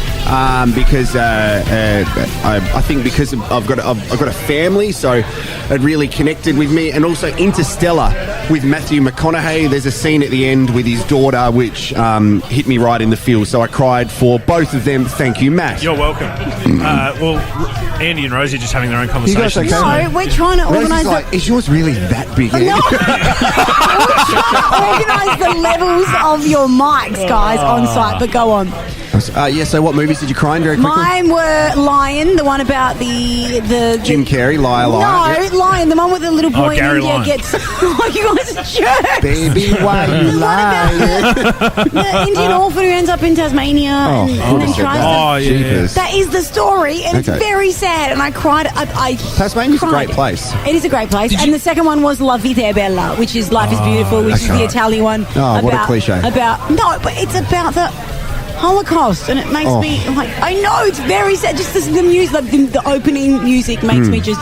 Speaker 5: because I think because I've got a family, so it really connected with me. And also Interstellar with Matthew McConaughey. There's a scene at the end with his daughter which hit me right in the feels. So I cried for both of them. Thank you, Matt.
Speaker 7: You're welcome. Well, Andy and Rosie are just having their own conversations.
Speaker 5: You guys okay?
Speaker 6: No, we're trying to organise.
Speaker 5: Is yours really that big?
Speaker 6: No. We're trying to organise the levels of your mics, guys, on site. But go on.
Speaker 5: So what movies did you cry in very quickly?
Speaker 6: Mine were Lion, the one about the
Speaker 5: Jim Carrey, Liar.
Speaker 6: No, Lion, the one with the little boy in
Speaker 7: Gary
Speaker 6: India
Speaker 7: Lion.
Speaker 6: gets. Oh, you guys are jerks.
Speaker 5: Baby, why you lie?
Speaker 6: The Indian orphan who ends up in Tasmania and then tries to.
Speaker 5: Jeepers.
Speaker 6: That is the story, and it's very sad. And I cried.
Speaker 5: Tasmania's a
Speaker 6: cried.
Speaker 5: great place.
Speaker 6: It is a great place. And the second one was La Vita è Bella, which is Life is Beautiful, which is the Italian one.
Speaker 5: Oh, what a cliche.
Speaker 6: But it's about the Holocaust, and it makes me like, I know it's very sad. Just the music, like the opening music makes me just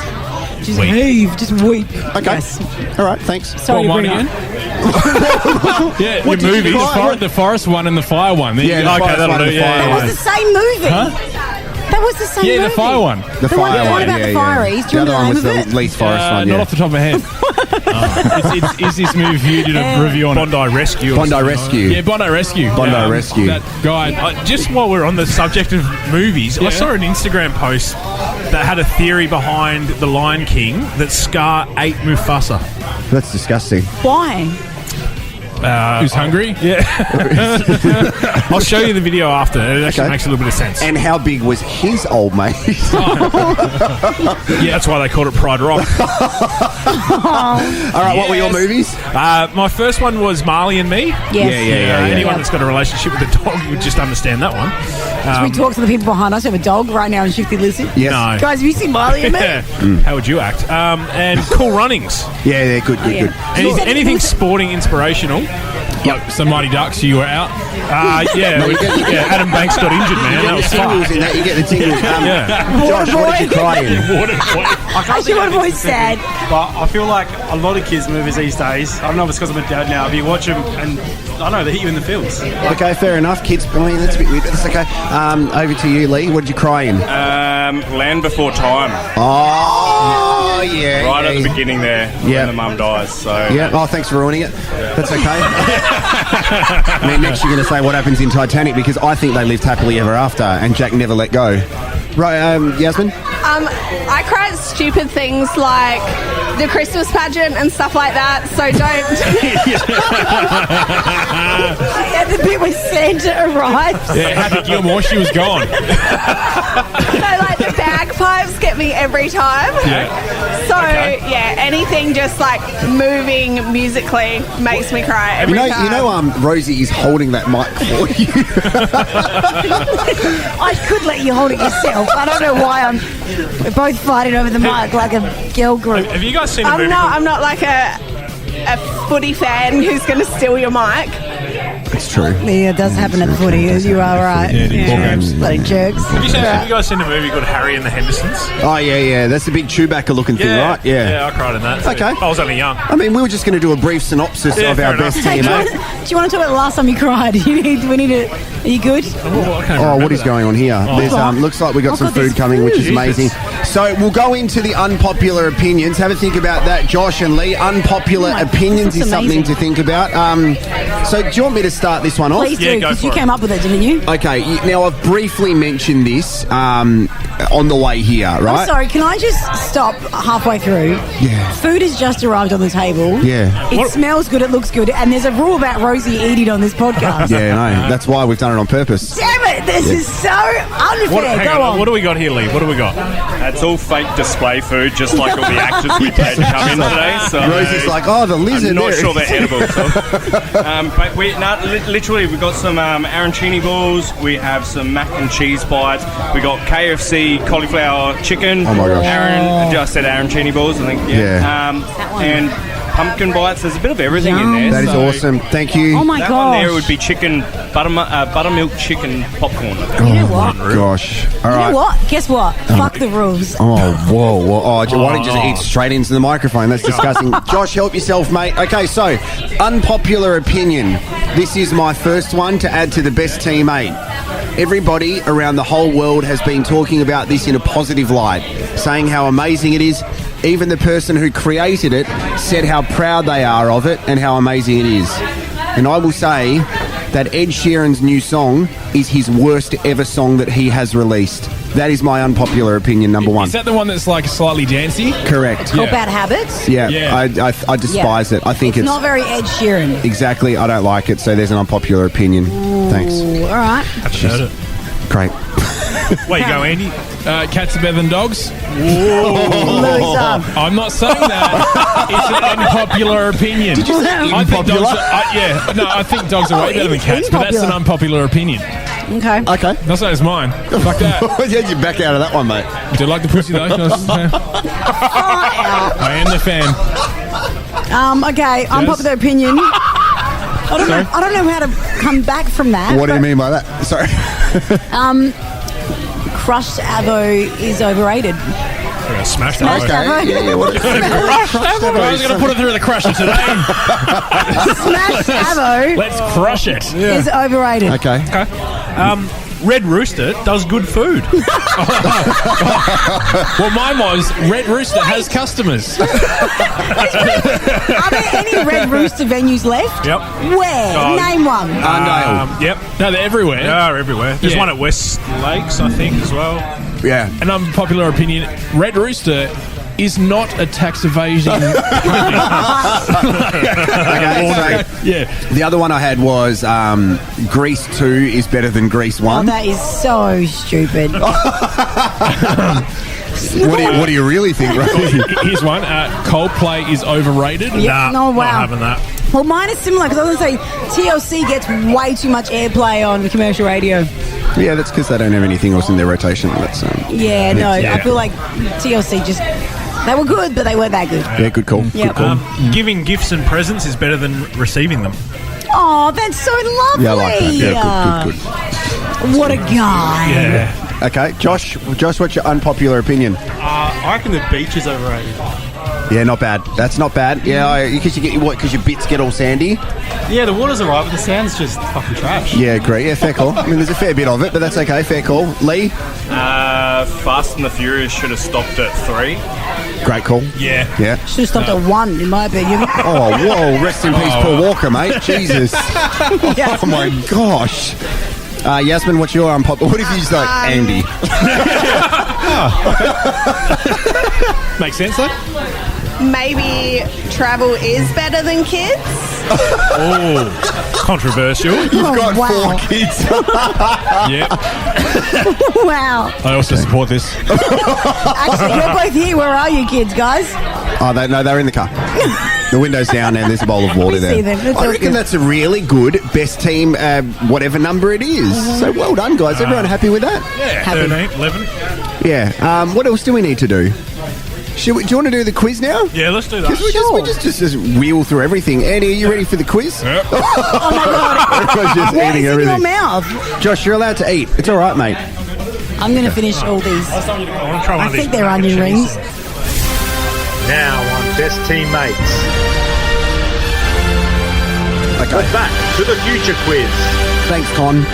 Speaker 7: Weep.
Speaker 6: heave, just weep.
Speaker 5: Okay.
Speaker 6: Yes.
Speaker 5: All right, thanks.
Speaker 6: Sorry to
Speaker 8: One
Speaker 6: bring
Speaker 8: again?
Speaker 6: up.
Speaker 8: Yeah,
Speaker 5: What
Speaker 8: your
Speaker 5: did you
Speaker 8: movies.
Speaker 5: cry?
Speaker 8: The forest one and the fire one. There you go.
Speaker 5: Okay,
Speaker 7: that'll do, yeah.
Speaker 6: That was the same movie.
Speaker 8: Huh?
Speaker 6: That was the same movie.
Speaker 8: Yeah, the fire one.
Speaker 5: The
Speaker 6: one
Speaker 5: fire one,
Speaker 6: about the fireys. Do you
Speaker 5: The other one
Speaker 6: remember
Speaker 5: was
Speaker 6: the
Speaker 5: the
Speaker 6: name of it?
Speaker 5: Leith Forest one,
Speaker 8: Not off the top of my head. Is this movie for you to do a review on?
Speaker 7: Bondi Rescue. or
Speaker 5: Bondi
Speaker 7: something
Speaker 5: Rescue.
Speaker 8: Yeah, Bondi Rescue.
Speaker 5: Bondi Rescue.
Speaker 8: That guy.
Speaker 7: Just while we're on the subject of movies, I saw an Instagram post that had a theory behind The Lion King that Scar ate Mufasa.
Speaker 5: That's disgusting.
Speaker 6: Why?
Speaker 8: Who's hungry?
Speaker 7: Yeah. I'll show you the video after. It actually makes a little bit of sense.
Speaker 5: And how big was his old mate?
Speaker 7: Yeah, that's why they called it Pride Rock.
Speaker 5: All right, what were your movies?
Speaker 7: My first one was Marley and Me.
Speaker 6: Yes.
Speaker 5: Yeah.
Speaker 7: Anyone that's got a relationship with a dog would just understand that one.
Speaker 6: Should we talk to the people behind us who have a dog right now in Shifty Lizard?
Speaker 5: Yes.
Speaker 7: No.
Speaker 6: Guys, have you seen Marley and Me?
Speaker 7: How would you act? And Cool Runnings.
Speaker 5: Yeah, they're good.
Speaker 7: Anything sporting, inspirational.
Speaker 8: Like some Mighty Ducks, you were out.
Speaker 7: Adam Banks got injured, man. That
Speaker 5: You
Speaker 7: was
Speaker 5: get the tingles in that. You get the tingles. Josh, what did you cry in?
Speaker 6: Actually, what voice sad.
Speaker 12: But I feel like a lot of kids' movies these days, I don't know if it's because I'm a dad now, but you watch them and I don't know, they hit you in the feels.
Speaker 5: Okay, fair enough. Kids, I mean, that's a bit weird, but that's okay. Over to you, Lee. What did you cry in?
Speaker 10: Land Before Time.
Speaker 5: Oh, yeah.
Speaker 10: Right at the beginning there, when the mum dies. So
Speaker 5: Yeah. Oh, thanks for ruining it. That's okay. I mean, next you're going to say what happens in Titanic, because I think they lived happily ever after, and Jack never let go. Right, Yazmyn?
Speaker 9: I cry at stupid things like the Christmas pageant and stuff like that, so don't...
Speaker 6: Yeah, the bit where Santa arrives.
Speaker 8: Yeah, Happy Gilmore, she was gone.
Speaker 9: So, like, the bagpipes get me every time. So, anything just, like, moving musically makes me cry every time.
Speaker 5: You know, Rosie is holding that mic for you.
Speaker 6: I could let you hold it yourself. I don't know why we're both fighting over the mic like a girl group.
Speaker 7: Have you guys seen a movie?
Speaker 9: I'm not like a footy fan who's going to steal your mic.
Speaker 5: It's true.
Speaker 6: Yeah, it does happen at the footy. You are right.
Speaker 8: Yeah,
Speaker 6: bloody jerks.
Speaker 7: Have you guys seen a movie called Harry and the Hendersons?
Speaker 5: Oh, yeah. That's the big Chewbacca looking thing, right?
Speaker 7: Yeah, I cried in that.
Speaker 5: Okay.
Speaker 7: I was only young.
Speaker 5: I mean, we were just going to do a brief synopsis of
Speaker 7: fair
Speaker 5: our
Speaker 7: enough.
Speaker 5: best
Speaker 6: Hey,
Speaker 5: team,
Speaker 6: do
Speaker 5: mate.
Speaker 6: you want to talk about the last time you cried? Are you good?
Speaker 5: What is going on here? There's looks like we got some food coming, which is amazing. So we'll go into the unpopular opinions. Have a think about that, Josh and Lee. Unpopular opinions is something to think about. So do you want me to start? start this one off?
Speaker 6: Please do, because you came up with it, didn't you?
Speaker 5: Okay, now I've briefly mentioned this on the way here, right?
Speaker 6: I'm sorry, can I just stop halfway through?
Speaker 5: Yeah.
Speaker 6: Food has just arrived on the table.
Speaker 5: Yeah.
Speaker 6: It smells good, it looks good, and there's a rule about Rosie eating on this podcast.
Speaker 5: Yeah, no, that's why we've done it on purpose.
Speaker 6: Damn it, this is so unfair.
Speaker 7: Hang
Speaker 6: Go on.
Speaker 7: What do we got here, Lee? What do we got?
Speaker 10: It's all fake display food, just like all the actors we paid to come in today. So
Speaker 5: Rosie's like, oh, the lizard.
Speaker 10: I'm not
Speaker 5: there.
Speaker 10: sure they're edible. So. But literally, we've got some arancini balls. We have some mac and cheese bites. We got KFC cauliflower chicken.
Speaker 5: Oh my gosh!
Speaker 10: Just said arancini balls, I think. Yeah. And pumpkin bites. There's a bit of everything in there.
Speaker 5: That is awesome. Thank you.
Speaker 6: Oh my
Speaker 10: that
Speaker 6: gosh.
Speaker 10: one there would be chicken buttermilk chicken popcorn.
Speaker 6: You know what?
Speaker 5: Gosh! All right.
Speaker 6: You know what? Guess what? Fuck the rules.
Speaker 5: Oh, whoa. Oh, why don't you just eat straight into the microphone? That's disgusting. Josh, help yourself, mate. Okay, so, unpopular opinion. This is my first one to add to the best team 8. Everybody around the whole world has been talking about this in a positive light, saying how amazing it is. Even the person who created it said how proud they are of it and how amazing it is. And I will say that Ed Sheeran's new song is his worst ever song that he has released. That is my unpopular opinion, number 1.
Speaker 8: Is that the one that's like slightly dancey?
Speaker 5: Correct.
Speaker 6: Or bad habits?
Speaker 5: Yeah. I despise it. I think it's
Speaker 6: not very Ed Sheeran.
Speaker 5: Exactly. I don't like it, so there's an unpopular opinion. Thanks.
Speaker 6: All right.
Speaker 7: I've heard it.
Speaker 5: Great.
Speaker 7: Way you go, Andy.
Speaker 8: Cats are better than dogs.
Speaker 6: Loser.
Speaker 8: I'm not saying that. It's an unpopular opinion.
Speaker 5: Did you say
Speaker 8: I think
Speaker 5: unpopular?
Speaker 8: dogs I think dogs are way better than cats, but that's an unpopular opinion.
Speaker 6: Okay.
Speaker 5: Okay.
Speaker 8: That's not as mine. Fuck that.
Speaker 5: How'd you back out of that one, mate?
Speaker 8: Do you like the pussy though? I am the fan.
Speaker 6: Okay, unpopular opinion. I don't know how to come back from that.
Speaker 5: What do you mean by that? Sorry.
Speaker 6: Crushed avo is overrated.
Speaker 7: Smashed
Speaker 6: Smashed
Speaker 7: avo.
Speaker 6: avo.
Speaker 5: Yeah, what
Speaker 7: Crushed avo. I was going to put it through the crusher today.
Speaker 6: Smashed avo
Speaker 7: Let's crush it.
Speaker 6: is overrated.
Speaker 5: Okay.
Speaker 7: Red Rooster does good food.
Speaker 8: Well, mine was Red Rooster has customers.
Speaker 6: Are there any Red Rooster venues left?
Speaker 7: Yep.
Speaker 6: Where? Name one.
Speaker 7: Yep.
Speaker 8: No, they're everywhere.
Speaker 7: They are everywhere. There's
Speaker 8: Yeah.
Speaker 7: one at West Lakes, I think, as well.
Speaker 5: Yeah.
Speaker 8: An unpopular opinion, Red Rooster is not a tax evasion.
Speaker 5: Okay, so
Speaker 8: Yeah.
Speaker 5: the other one I had was Grease 2 is better than Grease 1.
Speaker 6: Oh, that is so stupid.
Speaker 5: What do you really think, Rosie?
Speaker 8: Here's one. Coldplay is overrated.
Speaker 6: Yeah.
Speaker 7: Nah,
Speaker 6: Oh, wow.
Speaker 7: not having that.
Speaker 6: Well, mine is similar because I was going to say TLC gets way too much airplay on commercial radio.
Speaker 5: Yeah, that's because they don't have anything else in their rotation. That's
Speaker 6: Yeah, no, I feel like TLC just... They were good, but they weren't that good.
Speaker 5: yeah, good call.
Speaker 6: Yep.
Speaker 5: Good call.
Speaker 7: Giving gifts and presents is better than receiving them.
Speaker 6: Oh, that's so lovely.
Speaker 5: Yeah, I like that. Yeah, good.
Speaker 6: What a guy.
Speaker 7: Yeah.
Speaker 5: Okay, Josh, what's your unpopular opinion?
Speaker 12: I reckon the beach is overrated.
Speaker 5: Yeah, not bad. That's not bad. Yeah, because your bits get all sandy.
Speaker 12: Yeah, the water's alright, but the sand's just fucking trash.
Speaker 5: Yeah, great. Yeah, fair call. I mean, there's a fair bit of it, but that's okay. Fair call. Lee,
Speaker 10: Fast and the Furious should have stopped at 3.
Speaker 5: great call.
Speaker 7: Yeah.
Speaker 5: Yeah.
Speaker 6: Should have stopped at 1, in my opinion.
Speaker 5: Oh, whoa! Rest in peace, Paul Walker, mate. Jesus.
Speaker 6: Yes.
Speaker 5: Oh my gosh. Yazmyn, what's your unpopular? What if you just like Andy?
Speaker 8: Makes sense though.
Speaker 9: Maybe travel is better than kids.
Speaker 7: Oh, controversial.
Speaker 5: You've got
Speaker 6: wow.
Speaker 5: 4 kids.
Speaker 8: Yep.
Speaker 6: Wow.
Speaker 8: I also support this.
Speaker 6: Actually, you're both here. Where are you kids, guys?
Speaker 5: Oh, they're in the car. The window's down and there's a bowl of water
Speaker 6: We
Speaker 5: there.
Speaker 6: see them. It's
Speaker 5: I
Speaker 6: all
Speaker 5: reckon
Speaker 6: good.
Speaker 5: that's a really good best team, whatever number it is. So well done, guys. Everyone happy with that?
Speaker 7: Yeah,
Speaker 6: Happy.
Speaker 7: 13, 11.
Speaker 5: Yeah. What else do we need to do? Do you want to do the quiz now?
Speaker 7: Yeah, let's do that.
Speaker 5: Because we just wheel through everything. Andy, are you ready for the quiz?
Speaker 7: Yep.
Speaker 6: Oh my God.
Speaker 5: Everyone's just
Speaker 6: What
Speaker 5: eating
Speaker 6: is in
Speaker 5: everything.
Speaker 6: your mouth?
Speaker 5: Josh, you're allowed to eat. It's all right, mate.
Speaker 6: I'm going to finish all these.
Speaker 7: I want to try one
Speaker 6: I
Speaker 7: of these
Speaker 6: think they're
Speaker 7: mac and
Speaker 6: onion
Speaker 7: cheese.
Speaker 6: rings.
Speaker 13: Now on Best Teammates.
Speaker 5: Okay.
Speaker 13: We're back to the future quiz.
Speaker 5: Thanks, Con.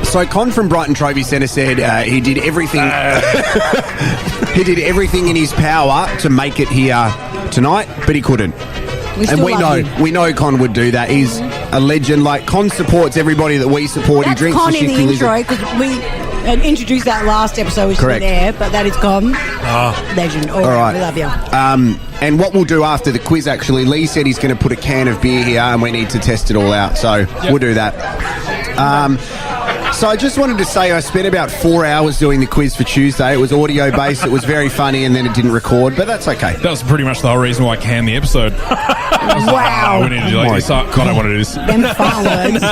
Speaker 5: So Con from Brighton Trophy Centre said he did everything. He did everything in his power to make it here tonight, but he couldn't.
Speaker 6: still love
Speaker 5: we know Con would do that. He's a legend. Like, Con supports everybody that we support.
Speaker 6: That's
Speaker 5: he drinks
Speaker 6: Con
Speaker 5: the
Speaker 6: in the
Speaker 5: Shifty Lizard.
Speaker 6: intro because we introduced that last episode, which
Speaker 5: Correct.
Speaker 6: is there, but that is Con. Legend. All right, we love you.
Speaker 5: And what we'll do after the quiz, actually, Lee said he's going to put a can of beer here and we need to test it all out. So we'll do that. So I just wanted to say I spent about 4 hours doing the quiz for Tuesday. It was audio-based. It was very funny, and then it didn't record, but that's okay.
Speaker 8: That was pretty much the whole reason why I canned the episode.
Speaker 6: Wow.
Speaker 8: We need to do like this. I don't want to do this.
Speaker 6: Them fireworks.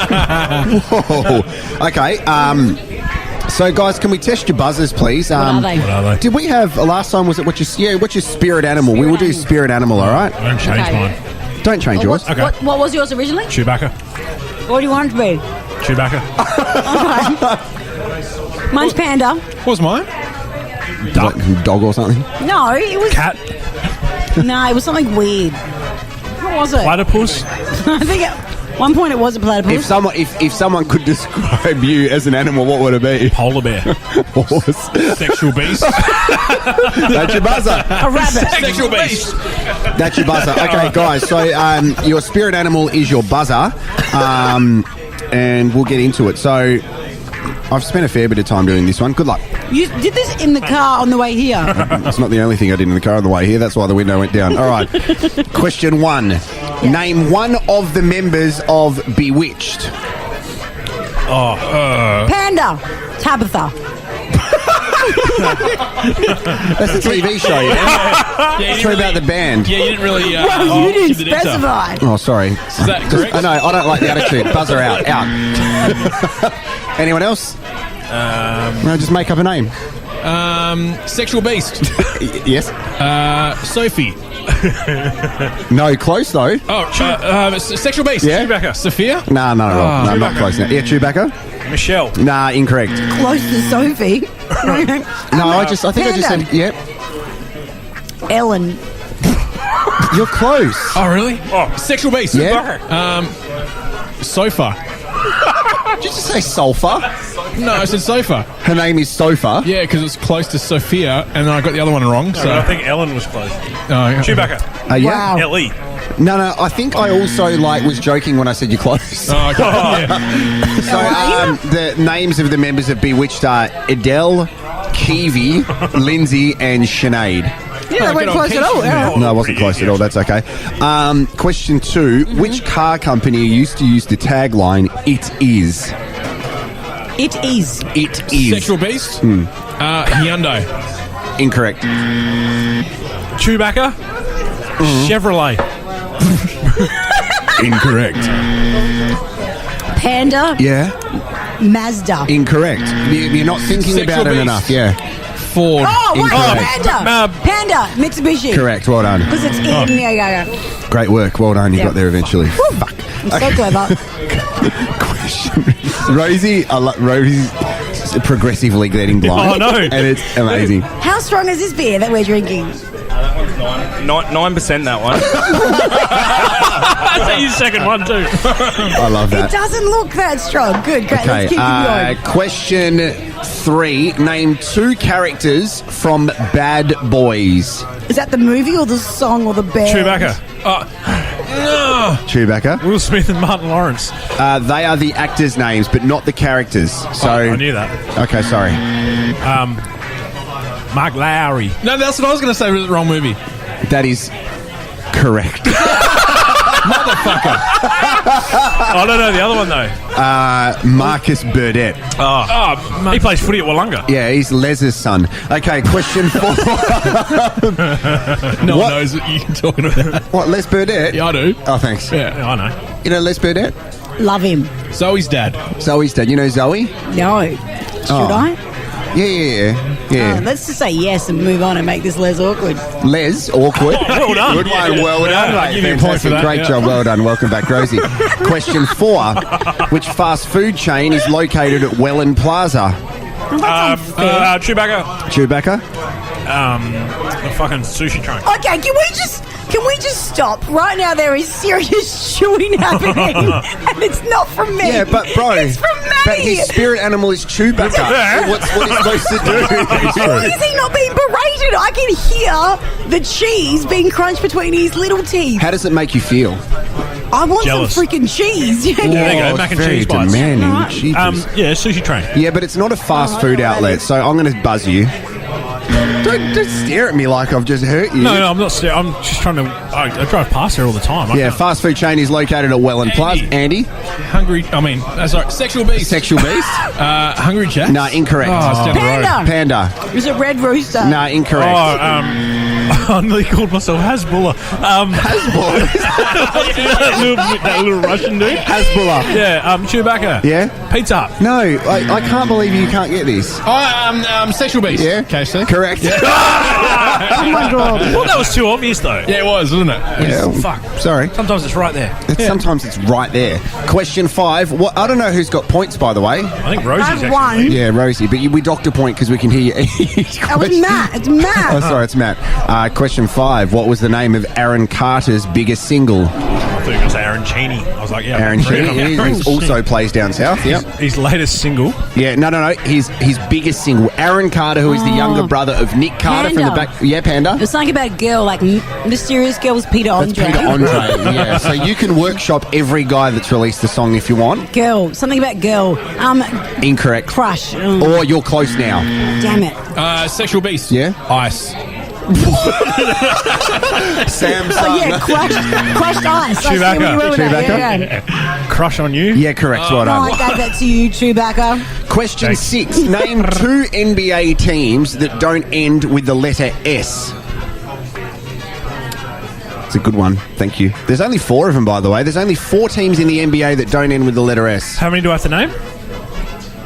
Speaker 5: Whoa. Okay. So, guys, can we test your buzzers, please?
Speaker 6: What are they?
Speaker 5: Did we have last time? Was it what's your spirit animal? We will do spirit animal. All right.
Speaker 8: Don't change mine.
Speaker 5: Don't change yours.
Speaker 8: Okay.
Speaker 6: What was yours originally?
Speaker 8: Chewbacca.
Speaker 6: What do you want it to be?
Speaker 8: Chewbacca.
Speaker 6: Okay. Mine's Panda.
Speaker 8: What was mine?
Speaker 5: Duck. Dog or something?
Speaker 6: No, it was...
Speaker 8: Cat.
Speaker 6: No, it was something weird. What was it?
Speaker 8: Platypus.
Speaker 6: I think at one point it was a platypus.
Speaker 5: If someone could describe you as an animal, what would it be?
Speaker 8: Polar bear.
Speaker 5: Horse.
Speaker 8: Sexual beast.
Speaker 5: That's your buzzer.
Speaker 6: A rabbit.
Speaker 8: Sexual beast.
Speaker 5: That's your buzzer. Okay, guys. So your spirit animal is your buzzer, and we'll get into it. So I've spent a fair bit of time doing this one. Good luck.
Speaker 6: You did this in the car on the way here.
Speaker 5: That's not the only thing I did in the car on the way here. That's why the window went down. All right. Question 1. Name one of the members of Bewitched.
Speaker 6: Panda. Tabitha.
Speaker 5: That's a TV show, yeah?
Speaker 8: Yeah,
Speaker 5: It's about the band.
Speaker 8: Yeah, you didn't really.
Speaker 6: Well, you didn't
Speaker 8: give the detail.
Speaker 6: specify.
Speaker 5: Oh, sorry.
Speaker 8: Is that correct?
Speaker 5: I know. I don't like the attitude. Buzzer out. Anyone else? No, just make up a name.
Speaker 8: Sexual beast.
Speaker 5: Yes.
Speaker 8: Sophie.
Speaker 5: No, close though.
Speaker 8: Sexual beast.
Speaker 5: Yeah.
Speaker 8: Chewbacca. Sophia.
Speaker 5: No, not at all. No, not close now. Yeah, Chewbacca.
Speaker 10: Michelle.
Speaker 5: Nah, incorrect.
Speaker 6: Close to Sophie.
Speaker 5: No, I just said, yep.
Speaker 6: Ellen.
Speaker 5: You're close.
Speaker 8: Oh, really? Oh, sexual beast.
Speaker 5: Yeah.
Speaker 8: Sofa.
Speaker 5: Did you just say sulfur?
Speaker 8: No, I said sofa.
Speaker 5: Her name is Sofa.
Speaker 8: Yeah, because it's close to Sophia, and then I got the other one wrong. So
Speaker 10: I think Ellen was close.
Speaker 8: Chewbacca.
Speaker 5: Yeah.
Speaker 6: Wow.
Speaker 10: L.E.
Speaker 5: No, I think I also was joking when I said you're close.
Speaker 8: Oh, okay. Yeah.
Speaker 5: So the names of the members of Bewitched are Adele, Kiwi, Lindsay, and Sinead.
Speaker 6: Yeah, that went close at all. Yeah.
Speaker 5: No, I wasn't close at all. That's okay. Question 2. Which car company used to use the tagline, "It is"?
Speaker 6: It is.
Speaker 5: It is.
Speaker 8: Sexual beast. Hyundai.
Speaker 5: Incorrect.
Speaker 7: Chewbacca. Chevrolet.
Speaker 5: Incorrect.
Speaker 6: Panda.
Speaker 5: Yeah.
Speaker 6: Mazda.
Speaker 5: Incorrect. You're not thinking
Speaker 8: Sexual
Speaker 5: about it
Speaker 8: beast.
Speaker 5: enough. Yeah.
Speaker 8: Ford.
Speaker 6: Oh, wait,
Speaker 5: Incorrect.
Speaker 6: Panda. Mitsubishi.
Speaker 5: Correct. Well done.
Speaker 6: Because it's in. Yeah.
Speaker 5: Great work. Well done. You
Speaker 6: Yeah.
Speaker 5: got there eventually. Fuck.
Speaker 6: I'm so clever.
Speaker 5: Question. Rosie. Rosie's progressively getting blind.
Speaker 7: Oh, no.
Speaker 5: And it's amazing.
Speaker 6: How strong is this beer that we're drinking?
Speaker 10: That one's 9%, that one.
Speaker 7: That's your second one too.
Speaker 5: I love
Speaker 6: It
Speaker 5: that.
Speaker 6: doesn't look that strong. Good, great. Let's keep it going.
Speaker 5: Question 3. Name 2 characters from Bad Boys.
Speaker 6: Is that the movie or the song or the band?
Speaker 7: Chewbacca. No.
Speaker 5: Chewbacca.
Speaker 7: Will Smith and Martin Lawrence.
Speaker 5: They are the actors' names, but not the characters. So
Speaker 7: I knew that.
Speaker 5: Okay, sorry.
Speaker 7: Mark Lowry.
Speaker 8: No, that's what I was going to say. Was the wrong movie.
Speaker 5: That is correct.
Speaker 8: Motherfucker.
Speaker 7: I don't know the other one though.
Speaker 5: Marcus Burdett.
Speaker 7: He plays footy at Willunga.
Speaker 5: Yeah, he's Les's son. Okay, question 4.
Speaker 8: No
Speaker 5: What?
Speaker 8: one knows what you're talking about.
Speaker 5: What, Les Burdett?
Speaker 8: Yeah, I do.
Speaker 5: Oh, thanks.
Speaker 8: Yeah.
Speaker 7: I know.
Speaker 5: You know Les Burdett?
Speaker 6: Love him.
Speaker 8: Zoe's dad.
Speaker 5: Zoe's dad. You know Zoe?
Speaker 6: No. Should I?
Speaker 5: Yeah.
Speaker 6: Let's just say yes and move on and make this less awkward.
Speaker 5: Les, awkward.
Speaker 7: Well done.
Speaker 5: Good one, well done,
Speaker 7: I'll
Speaker 5: mate.
Speaker 7: give you a point for
Speaker 5: Fantastic.
Speaker 7: that,
Speaker 5: Great
Speaker 7: yeah.
Speaker 5: job, well done. Welcome back, Rosie. Question 4. Which fast food chain is located at Welland Plaza?
Speaker 7: Chewbacca.
Speaker 5: Chewbacca?
Speaker 7: The fucking sushi train.
Speaker 6: Okay, can we just stop? Right now there is serious chewing happening and it's not from me.
Speaker 5: Yeah, but bro,
Speaker 6: it's from me.
Speaker 5: but his spirit animal is Chewbacca.
Speaker 7: Yeah.
Speaker 5: So what's what he's supposed to do?
Speaker 6: Why is he not being berated? I can hear the cheese being crunched between his little teeth.
Speaker 5: How does it make you feel?
Speaker 6: I want
Speaker 7: Jealous.
Speaker 6: some freaking cheese.
Speaker 7: Yeah, there you go. Mac and
Speaker 5: very
Speaker 7: cheese bites.
Speaker 5: demanding.
Speaker 6: Right.
Speaker 5: Jeepers.
Speaker 7: Yeah, sushi train.
Speaker 5: Yeah, but it's not a fast food outlet, so I'm going to buzz you. Don't stare at me like I've just hurt you.
Speaker 7: No, I'm not. I'm just trying to. I drive past there all the time.
Speaker 5: Yeah, fast food chain is located at Welland Plaza. Andy?
Speaker 8: Hungry. Sorry, Sexual Beast.
Speaker 5: Sexual Beast?
Speaker 8: Hungry Jack.
Speaker 5: No, incorrect.
Speaker 8: It's down the road.
Speaker 6: Panda.
Speaker 5: Panda.
Speaker 6: Is it Red Rooster?
Speaker 5: No, incorrect.
Speaker 7: I nearly called myself Hasbullah.
Speaker 5: Hasbullah?
Speaker 7: that little Russian dude.
Speaker 5: Hasbullah.
Speaker 7: Yeah, Chewbacca.
Speaker 5: Yeah?
Speaker 7: Pizza Hut.
Speaker 5: No, I can't believe you can't get this.
Speaker 8: Sexual Beast.
Speaker 5: Yeah?
Speaker 8: KFC.
Speaker 5: Correct.
Speaker 6: Oh my god.
Speaker 7: Well, that was too obvious, though.
Speaker 8: Yeah, it was, wasn't it?
Speaker 5: Yeah,
Speaker 7: Fuck.
Speaker 5: Sorry.
Speaker 7: Sometimes it's right there.
Speaker 5: Sometimes it's right there. Question 5. I don't know who's got points, by the way.
Speaker 7: I think Rosie's
Speaker 6: I've
Speaker 7: actually.
Speaker 6: won.
Speaker 5: Yeah, Rosie, but we docked a point because we can hear you.
Speaker 6: That was Matt. It's Matt.
Speaker 5: Oh, sorry, it's Matt. Question 5. What was the name of Aaron Carter's biggest single?
Speaker 7: I thought it was Aaron Cheney. I was like, yeah.
Speaker 5: Aaron Cheney. He also plays down south. Yep.
Speaker 7: His latest single.
Speaker 5: Yeah, no. His biggest single. Aaron Carter, who is the younger brother of Nick Carter from the back. Yeah, Panda.
Speaker 6: It was something about a girl, like Mysterious Girl was Peter Andre.
Speaker 5: That's Peter Andre. Yeah. So you can workshop every guy that's released the song if you want.
Speaker 6: Girl. Something about girl.
Speaker 5: Incorrect.
Speaker 6: Crush.
Speaker 5: Or you're close now.
Speaker 6: Damn it.
Speaker 8: Sexual Beast.
Speaker 5: Yeah.
Speaker 8: Ice.
Speaker 5: Samsung.
Speaker 6: Oh yeah, crushed ice.
Speaker 7: Chewbacca. Crush on you.
Speaker 5: Yeah, correct. Right on.
Speaker 6: I gave that to you, Chewbacca.
Speaker 5: Question 6. Name 2 NBA teams that don't end with the letter S. It's a good one. Thank you. There's only 4 of them, by the way. There's only 4 teams in the NBA that don't end with the letter S.
Speaker 7: How many do I have to name?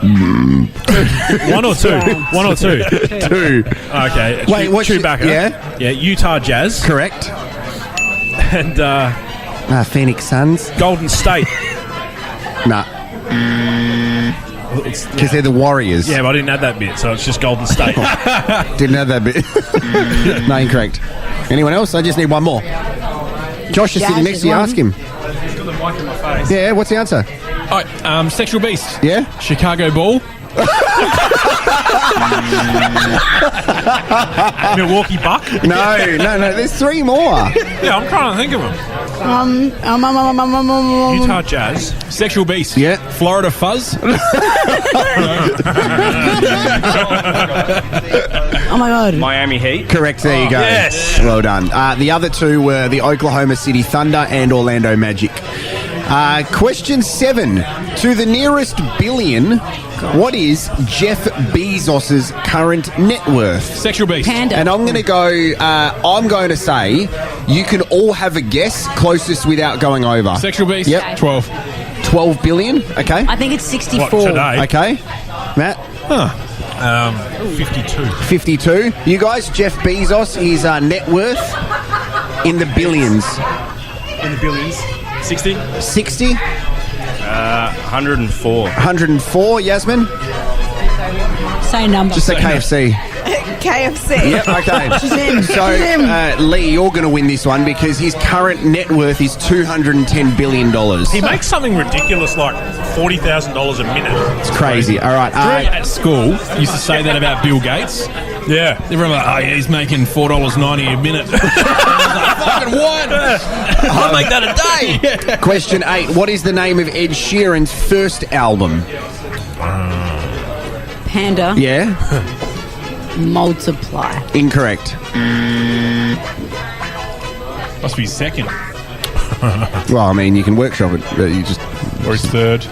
Speaker 7: 1 or 2? 1 or 2?
Speaker 5: 2.
Speaker 7: Okay.
Speaker 5: Wait, what's
Speaker 7: Chewbacca.
Speaker 5: Yeah,
Speaker 7: Utah Jazz.
Speaker 5: correct.
Speaker 7: And
Speaker 5: Phoenix Suns.
Speaker 7: Golden State.
Speaker 5: Nah, because they're the Warriors.
Speaker 7: Yeah, but I didn't add that bit, so it's just Golden State.
Speaker 5: Didn't have that bit. No, incorrect. Anyone else? I just need one more. Josh is sitting next to you. Ask him.
Speaker 12: He's got the mic in my face.
Speaker 5: Yeah, what's the answer?
Speaker 8: Sexual Beast.
Speaker 5: Yeah?
Speaker 8: Chicago Bull.
Speaker 7: Milwaukee Buck.
Speaker 5: No. There's 3 more.
Speaker 7: Yeah, I'm trying to think of them. Utah Jazz.
Speaker 8: Sexual Beast.
Speaker 5: Yeah.
Speaker 8: Florida Fuzz.
Speaker 6: Oh my god.
Speaker 10: Miami Heat.
Speaker 5: Correct. There you go.
Speaker 7: Yes.
Speaker 5: Well done. The other 2 were the Oklahoma City Thunder and Orlando Magic. Question 7. To the nearest billion, what is Jeff Bezos's current net worth?
Speaker 8: Sexual Beast.
Speaker 6: Panda.
Speaker 5: And I'm going to go, I'm going to say you can all have a guess, closest without going over.
Speaker 8: Sexual Beast.
Speaker 5: Yep.
Speaker 8: 12.
Speaker 5: 12 billion. Okay.
Speaker 6: I think it's 64.
Speaker 7: What, today?
Speaker 5: Okay. Matt?
Speaker 7: 52.
Speaker 5: 52. You guys, Jeff Bezos, his net worth in the billions.
Speaker 12: In the billions. 60?
Speaker 5: 60?
Speaker 10: 104.
Speaker 5: 104, Yazmyn?
Speaker 6: Say a number.
Speaker 5: Just say KFC.
Speaker 9: KFC.
Speaker 5: Yep, okay.
Speaker 6: She's in.
Speaker 5: So, Lee, you're going to win this one because his current net worth is $210 billion.
Speaker 7: He makes something ridiculous like $40,000 a minute.
Speaker 5: It's crazy. All right.
Speaker 8: At school, used to say that about Bill Gates.
Speaker 7: Yeah.
Speaker 8: Everyone like, oh yeah, he's making $4.90 a minute. I was like, fucking what?
Speaker 7: I'll make that a day.
Speaker 5: Question 8. What is the name of Ed Sheeran's first album?
Speaker 6: Panda.
Speaker 5: Yeah?
Speaker 6: Multiply.
Speaker 5: Incorrect.
Speaker 8: Must be second.
Speaker 5: Well, I mean, you can workshop it, but you just...
Speaker 8: Or his third.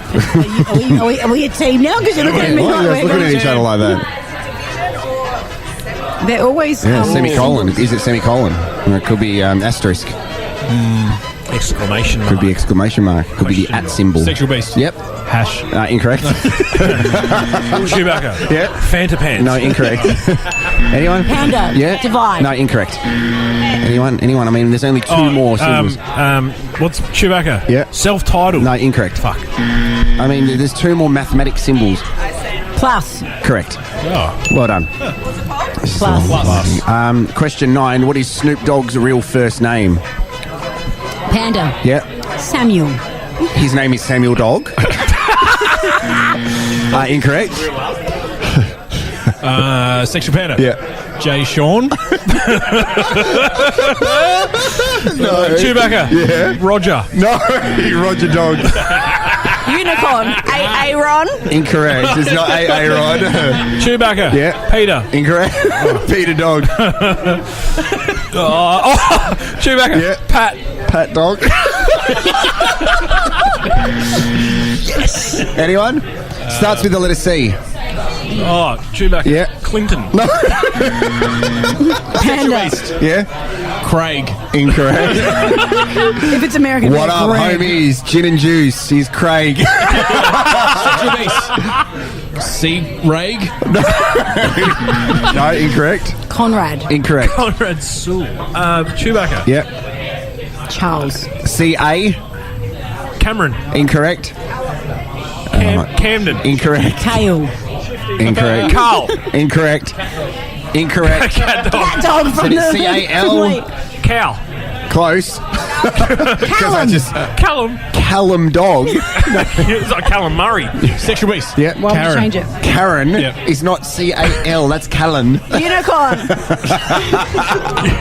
Speaker 6: Are we a team now? Because you're looking at me
Speaker 5: Why are you
Speaker 6: like
Speaker 5: looking at each other like that?
Speaker 6: they're always...
Speaker 5: Yeah, semicolon. Is it semicolon? Or it could be asterisk.
Speaker 7: Exclamation mark.
Speaker 5: Could be exclamation mark. Could be the at symbol.
Speaker 8: Sexual Beast.
Speaker 5: Yep.
Speaker 8: Hash.
Speaker 5: Incorrect.
Speaker 7: Chewbacca.
Speaker 5: Yeah.
Speaker 7: Fanta pants.
Speaker 5: No, incorrect. Anyone?
Speaker 6: Panda.
Speaker 5: Yeah.
Speaker 6: Divide.
Speaker 5: No, incorrect. Anyone? I mean, there's only 2 more symbols.
Speaker 7: What's Chewbacca?
Speaker 5: Yeah.
Speaker 7: Self-titled.
Speaker 5: No, incorrect.
Speaker 7: Fuck.
Speaker 5: I mean, there's 2 more mathematic symbols.
Speaker 6: Plus.
Speaker 5: Correct.
Speaker 7: Oh.
Speaker 5: Well done.
Speaker 6: Plus.
Speaker 5: Question 9. What is Snoop Dogg's real first name?
Speaker 6: Panda.
Speaker 5: Yeah.
Speaker 6: Samuel.
Speaker 5: His name is Samuel Dogg. Incorrect.
Speaker 8: Sexual Panda.
Speaker 5: Yeah.
Speaker 8: Jay Sean. Chewbacca.
Speaker 5: Yeah.
Speaker 8: Roger.
Speaker 5: No, Roger Dog.
Speaker 9: Unicorn. Aaron.
Speaker 5: Incorrect. It's not Aaron.
Speaker 8: Chewbacca.
Speaker 5: Yeah.
Speaker 8: Peter.
Speaker 5: Incorrect. Peter Dog.
Speaker 8: Chewbacca.
Speaker 5: Yeah. Pat Dog. Yes. Anyone? Starts with the letter C.
Speaker 8: Oh, Chewbacca.
Speaker 5: Yeah.
Speaker 8: Clinton.
Speaker 5: No.
Speaker 6: Panda.
Speaker 5: Yeah.
Speaker 8: Craig.
Speaker 5: Incorrect.
Speaker 6: If it's American,
Speaker 5: What
Speaker 6: they're
Speaker 5: up,
Speaker 6: Greg.
Speaker 5: homies? Gin and juice. He's Craig.
Speaker 8: Sexual beast. C. Raig.
Speaker 5: No, incorrect.
Speaker 6: Conrad.
Speaker 5: Incorrect.
Speaker 8: Conrad Sewell. Chewbacca.
Speaker 5: Yep.
Speaker 6: Charles.
Speaker 5: C.A.
Speaker 8: Cameron.
Speaker 5: Incorrect.
Speaker 8: Camden.
Speaker 5: Incorrect.
Speaker 6: Kale.
Speaker 5: Incorrect.
Speaker 8: Carl.
Speaker 5: Incorrect. Incorrect.
Speaker 8: Cat dog.
Speaker 6: Cat dog from the...
Speaker 5: C-A-L.
Speaker 6: Wait.
Speaker 8: Cow.
Speaker 5: Close.
Speaker 6: Callum.
Speaker 8: Callum.
Speaker 5: Callum Dog.
Speaker 8: It's like Callum Murray. Sexual beast.
Speaker 5: Yeah.
Speaker 6: Why would you change it?
Speaker 5: Karen
Speaker 8: Yep.
Speaker 5: is not C-A-L. That's Callan.
Speaker 9: Unicorn.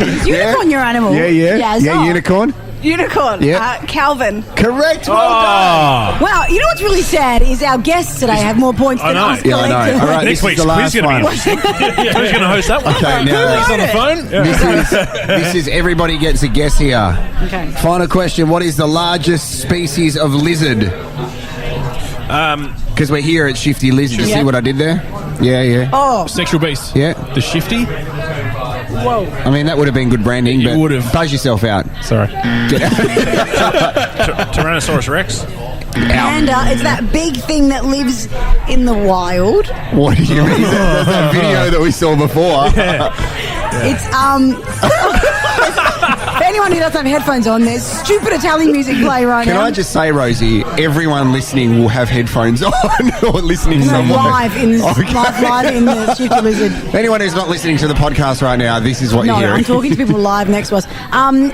Speaker 6: Is unicorn your animal?
Speaker 5: Yeah, yeah.
Speaker 6: Yes.
Speaker 5: Yeah,
Speaker 6: Oh.
Speaker 5: unicorn.
Speaker 9: Unicorn.
Speaker 5: Yeah.
Speaker 9: Calvin.
Speaker 5: Correct. Well
Speaker 8: Oh.
Speaker 6: Wow, you know what's really sad is our guests today have more points than
Speaker 8: know.
Speaker 6: us
Speaker 5: Yeah, I know.
Speaker 6: collectively.
Speaker 5: All right,
Speaker 8: Next
Speaker 5: this is
Speaker 8: week's
Speaker 5: the
Speaker 8: quiz
Speaker 5: last
Speaker 8: is going to
Speaker 5: one.
Speaker 8: be interesting. Who's going to host that one?
Speaker 5: Okay, now
Speaker 8: He's on the phone.
Speaker 5: this is everybody gets a guess here.
Speaker 6: Okay.
Speaker 5: Final question: what is the largest species of lizard? Because we're here at Shifty Lizard. You see
Speaker 6: Yeah.
Speaker 5: what I did there? Yeah, yeah.
Speaker 6: Oh,
Speaker 8: Sexual beast.
Speaker 5: Yeah.
Speaker 8: The Shifty.
Speaker 6: whoa.
Speaker 5: I mean, that would have been good branding,
Speaker 8: It
Speaker 5: but
Speaker 8: would have.
Speaker 5: buzz yourself out.
Speaker 8: Sorry. Tyrannosaurus Rex.
Speaker 6: Panda, it's that big thing that lives in the wild.
Speaker 5: What do you mean? That's that video that we saw before.
Speaker 6: It's for anyone who doesn't have headphones on, there's stupid Italian music play right
Speaker 5: Can
Speaker 6: now.
Speaker 5: I just say, Rosie, everyone listening will have headphones on or listening
Speaker 6: No,
Speaker 5: somewhere.
Speaker 6: live in the live in the Shifty Lizard.
Speaker 5: Anyone who's not listening to the podcast right now, this is what
Speaker 6: No,
Speaker 5: you're hearing.
Speaker 6: I'm talking to people live next to us. An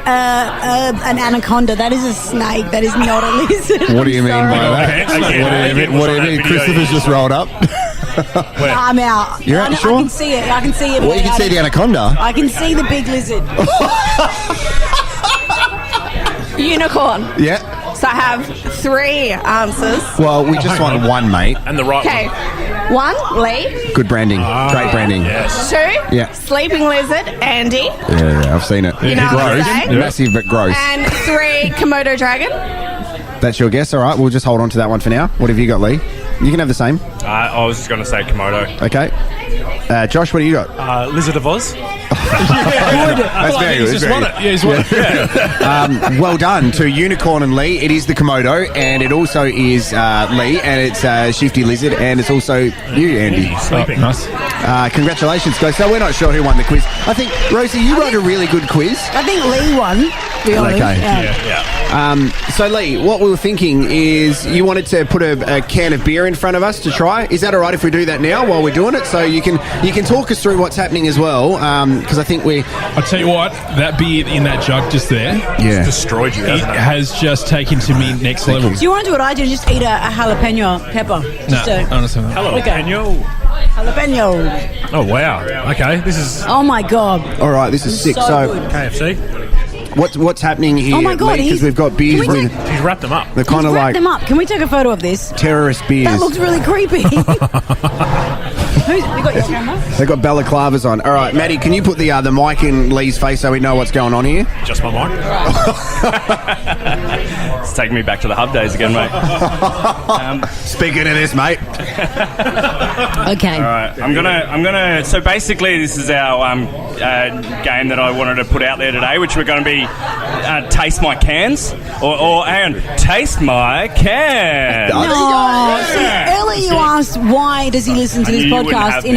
Speaker 6: anaconda. That is a snake. That is not a lizard.
Speaker 5: What do you mean by that?
Speaker 8: Again,
Speaker 5: What do you mean? Christopher's just rolled up.
Speaker 6: I'm out.
Speaker 5: You're out,
Speaker 6: I
Speaker 5: sure?
Speaker 6: can see it. I can see it.
Speaker 5: Well, you can see the anaconda.
Speaker 6: I can see the big lizard.
Speaker 9: Unicorn.
Speaker 5: Yeah.
Speaker 9: So I have 3 answers.
Speaker 5: Well, we just want one, mate.
Speaker 8: And the right
Speaker 9: Okay. 1, Lee.
Speaker 5: Good branding. Great branding.
Speaker 8: Yes.
Speaker 9: 2,
Speaker 5: Yeah.
Speaker 9: Sleeping Lizard, Andy.
Speaker 5: Yeah, I've seen it.
Speaker 9: You know what I'm
Speaker 5: Gross.
Speaker 9: saying?
Speaker 5: Massive but gross.
Speaker 9: And 3, Komodo Dragon.
Speaker 5: That's your guess. All right, we'll just hold on to that one for now. What have you got, Lee? You can have the same.
Speaker 10: I was just going to say Komodo.
Speaker 5: Okay. Josh, what do you got?
Speaker 12: Lizard of Oz.
Speaker 5: That's very good.
Speaker 8: He's
Speaker 5: that's
Speaker 8: just
Speaker 5: very
Speaker 8: won
Speaker 5: good.
Speaker 8: it. Yeah, he's won it. Yeah.
Speaker 5: Well done to Unicorn and Lee. It is the Komodo, and it also is Lee, and it's Shifty Lizard, and it's also you, Andy.
Speaker 8: Sleeping. Nice.
Speaker 5: Congratulations, guys. So we're not sure who won the quiz. I think, Rosie, you wrote a really good quiz.
Speaker 6: I think Lee won. To be honest.
Speaker 5: Okay.
Speaker 6: Yeah.
Speaker 5: So, Lee, what we were thinking is you wanted to put a can of beer in front of us to try. Is that all right if we do that now while we're doing it? So you can talk us through what's happening as well, because I think
Speaker 8: I'll tell you what, that beer in that jug just there,
Speaker 5: Yeah.
Speaker 10: Destroyed you,
Speaker 8: it
Speaker 10: hasn't it?
Speaker 8: has just taken to me next level.
Speaker 6: Do you want to do what I do? Just eat a jalapeno pepper.
Speaker 8: No,
Speaker 6: Just
Speaker 8: I understand that.
Speaker 10: Hello,
Speaker 6: Okay.
Speaker 10: Penyo.
Speaker 6: jalapeno.
Speaker 8: Oh, wow. Okay, this is
Speaker 6: Oh my god.
Speaker 5: all right, this is sick.
Speaker 6: So
Speaker 5: So,
Speaker 6: good.
Speaker 8: KFC.
Speaker 5: what's happening here,
Speaker 6: Oh my God,
Speaker 5: because we've got beers
Speaker 6: can we
Speaker 5: with
Speaker 8: He's wrapped them up.
Speaker 5: they're kind of
Speaker 6: Wrap
Speaker 5: like
Speaker 6: them up. Can we take a photo of this?
Speaker 5: terrorist beers.
Speaker 6: That looks really creepy. We got your camera?
Speaker 5: They've got balaclavas on. All right, Maddie, can you put the mic in Lee's face so we know what's going on here?
Speaker 10: Just my mic. It's taking me back to the hub days again, mate.
Speaker 5: Speaking of this, mate.
Speaker 6: Okay.
Speaker 10: All right, I'm gonna. So basically, this is our game that I wanted to put out there today, which we're going to be taste my cans, or hang on, taste my can.
Speaker 6: No. See, earlier you asked why does he listen to this
Speaker 10: knew you wouldn't
Speaker 6: podcast
Speaker 10: have
Speaker 6: in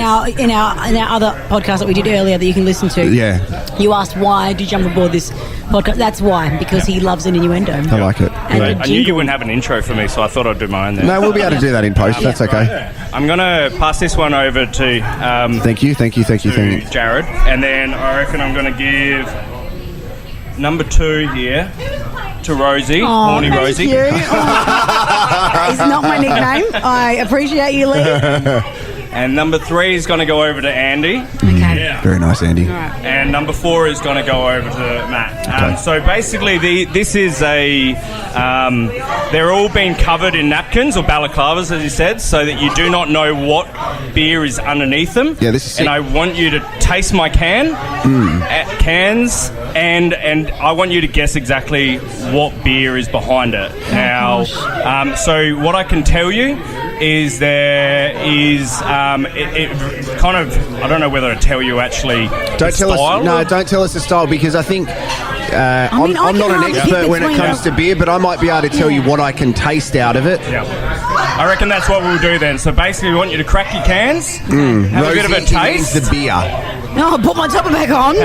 Speaker 6: our other podcast that we did earlier that you can listen to.
Speaker 5: Yeah,
Speaker 6: You asked why do you jump aboard this podcast? That's why, because he loves an innuendo.
Speaker 5: I like it.
Speaker 6: And
Speaker 5: Great.
Speaker 6: a
Speaker 10: I knew you
Speaker 6: jingle.
Speaker 10: wouldn't have an intro for me, so I thought I'd do my own there.
Speaker 5: No, we'll be able to do that in post. That's okay.
Speaker 10: I'm gonna pass this one over to
Speaker 5: Thank you.
Speaker 10: Jared, and then I reckon I'm gonna give number 2 here to Rosie,
Speaker 6: Aw,
Speaker 10: Horny
Speaker 6: thank
Speaker 10: Rosie.
Speaker 6: you. That is not my nickname. I appreciate you, Lee.
Speaker 10: And number 3 is going to go over to Andy.
Speaker 6: Okay.
Speaker 5: Very nice, Andy.
Speaker 10: And number 4 is going to go over to Matt.
Speaker 5: Okay.
Speaker 10: So basically, this is a... they're all being covered in napkins or balaclavas, as you said, so that you do not know what beer is underneath them.
Speaker 5: Yeah, this is sick.
Speaker 10: And I want you to taste my cans, and I want you to guess exactly what beer is behind it. Now, so what I can tell you is there is it kind of, I don't know whether to tell you actually
Speaker 5: Don't tell us the style, because I think I'm not an expert when it comes to beer, but I might be able to tell you what I can taste out of it.
Speaker 10: Yeah. I reckon that's what we'll do then. So basically, we want you to crack your cans, have
Speaker 5: Rosie
Speaker 10: a bit of a taste.
Speaker 5: the beer.
Speaker 6: No, I put my topper back on.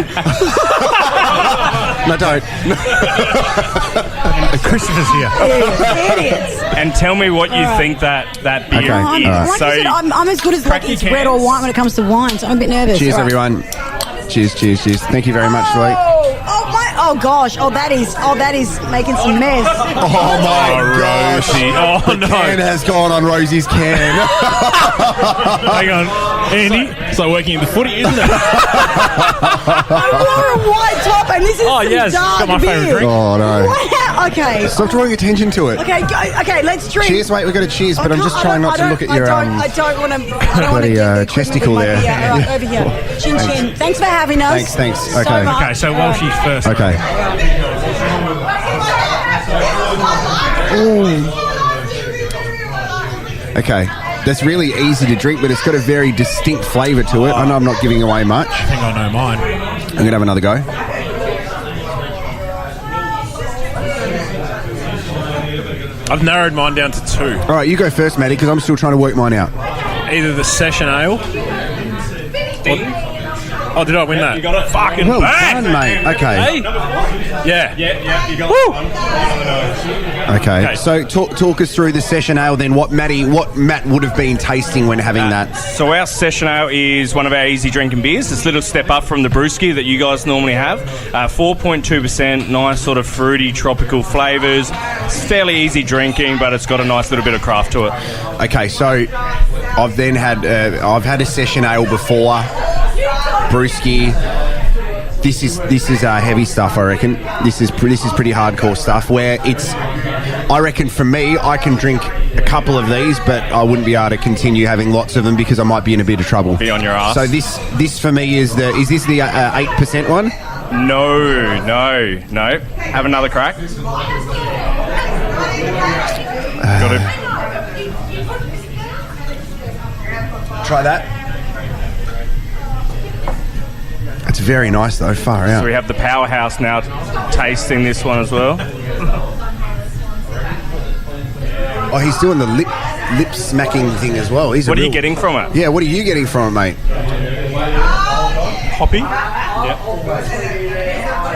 Speaker 5: No, don't.
Speaker 7: Christopher's here.
Speaker 6: Idiots.
Speaker 10: And tell me what you think that beer
Speaker 5: Okay,
Speaker 10: is.
Speaker 5: all right.
Speaker 6: Like
Speaker 10: So
Speaker 6: I said, I'm as good as like
Speaker 10: crack your
Speaker 6: it's red or
Speaker 10: cans.
Speaker 6: white when it comes to wine, so I'm a bit nervous.
Speaker 5: Cheers,
Speaker 6: All right.
Speaker 5: everyone. Cheers. Thank you very much, Lee.
Speaker 6: Oh gosh! Oh, that is making some mess.
Speaker 5: Oh my gosh!
Speaker 7: Oh no!
Speaker 5: Can has gone on Rosie's can.
Speaker 7: Hang on, Andy. It's like working in the footy, isn't it?
Speaker 6: I wore a white top, and this is some dark
Speaker 7: got my
Speaker 6: beer.
Speaker 7: favourite drink.
Speaker 5: Oh no!
Speaker 6: Wow. Okay.
Speaker 5: Stop drawing attention to it.
Speaker 6: Okay. Let's drink.
Speaker 5: Cheers, wait, we've got to cheers, but I'm just trying not to look at your
Speaker 6: I don't want to.
Speaker 5: bloody chesticle there.
Speaker 6: Yeah, right, over here. Chin chin. Thanks for having us.
Speaker 5: Thanks.
Speaker 6: So
Speaker 5: Okay.
Speaker 6: much.
Speaker 7: Okay, so while she's first.
Speaker 5: Okay. Okay. That's really easy to drink, but it's got a very distinct flavour to it. I know I'm not giving away much.
Speaker 7: I think I know mine.
Speaker 5: I'm going to have another go.
Speaker 7: I've narrowed mine down to 2.
Speaker 5: All right, you go first, Matty, because I'm still trying to work mine out.
Speaker 7: Either the session ale. Oh, did I win that?
Speaker 10: You got it.
Speaker 7: Fucking
Speaker 5: Well
Speaker 7: bang!
Speaker 5: done, mate. Okay.
Speaker 7: Hey? Yeah.
Speaker 10: Yeah, you got it.
Speaker 5: Okay. So talk us through the session ale then. What Matt would have been tasting when having that.
Speaker 10: So our session ale is one of our easy drinking beers. It's a little step up from the brewski that you guys normally have. 4.2%, nice sort of fruity, tropical flavours. It's fairly easy drinking, but it's got a nice little bit of craft to it.
Speaker 5: Okay, so I've then had a session ale before. Brewski. This is heavy stuff, I reckon. This is pretty hardcore stuff. Where I reckon for me, I can drink a couple of these, but I wouldn't be able to continue having lots of them because I might be in a bit of trouble.
Speaker 10: Be on your ass.
Speaker 5: So this for me is this the 8% one?
Speaker 10: No. Have another crack. Got it.
Speaker 5: Try that. It's very nice though, far out.
Speaker 10: So we have the powerhouse now tasting this one as well.
Speaker 5: Oh, he's doing the lip smacking thing as well.
Speaker 10: What are you getting from it?
Speaker 5: Yeah, what are you getting from it, mate?
Speaker 12: Hoppy.
Speaker 10: Yep.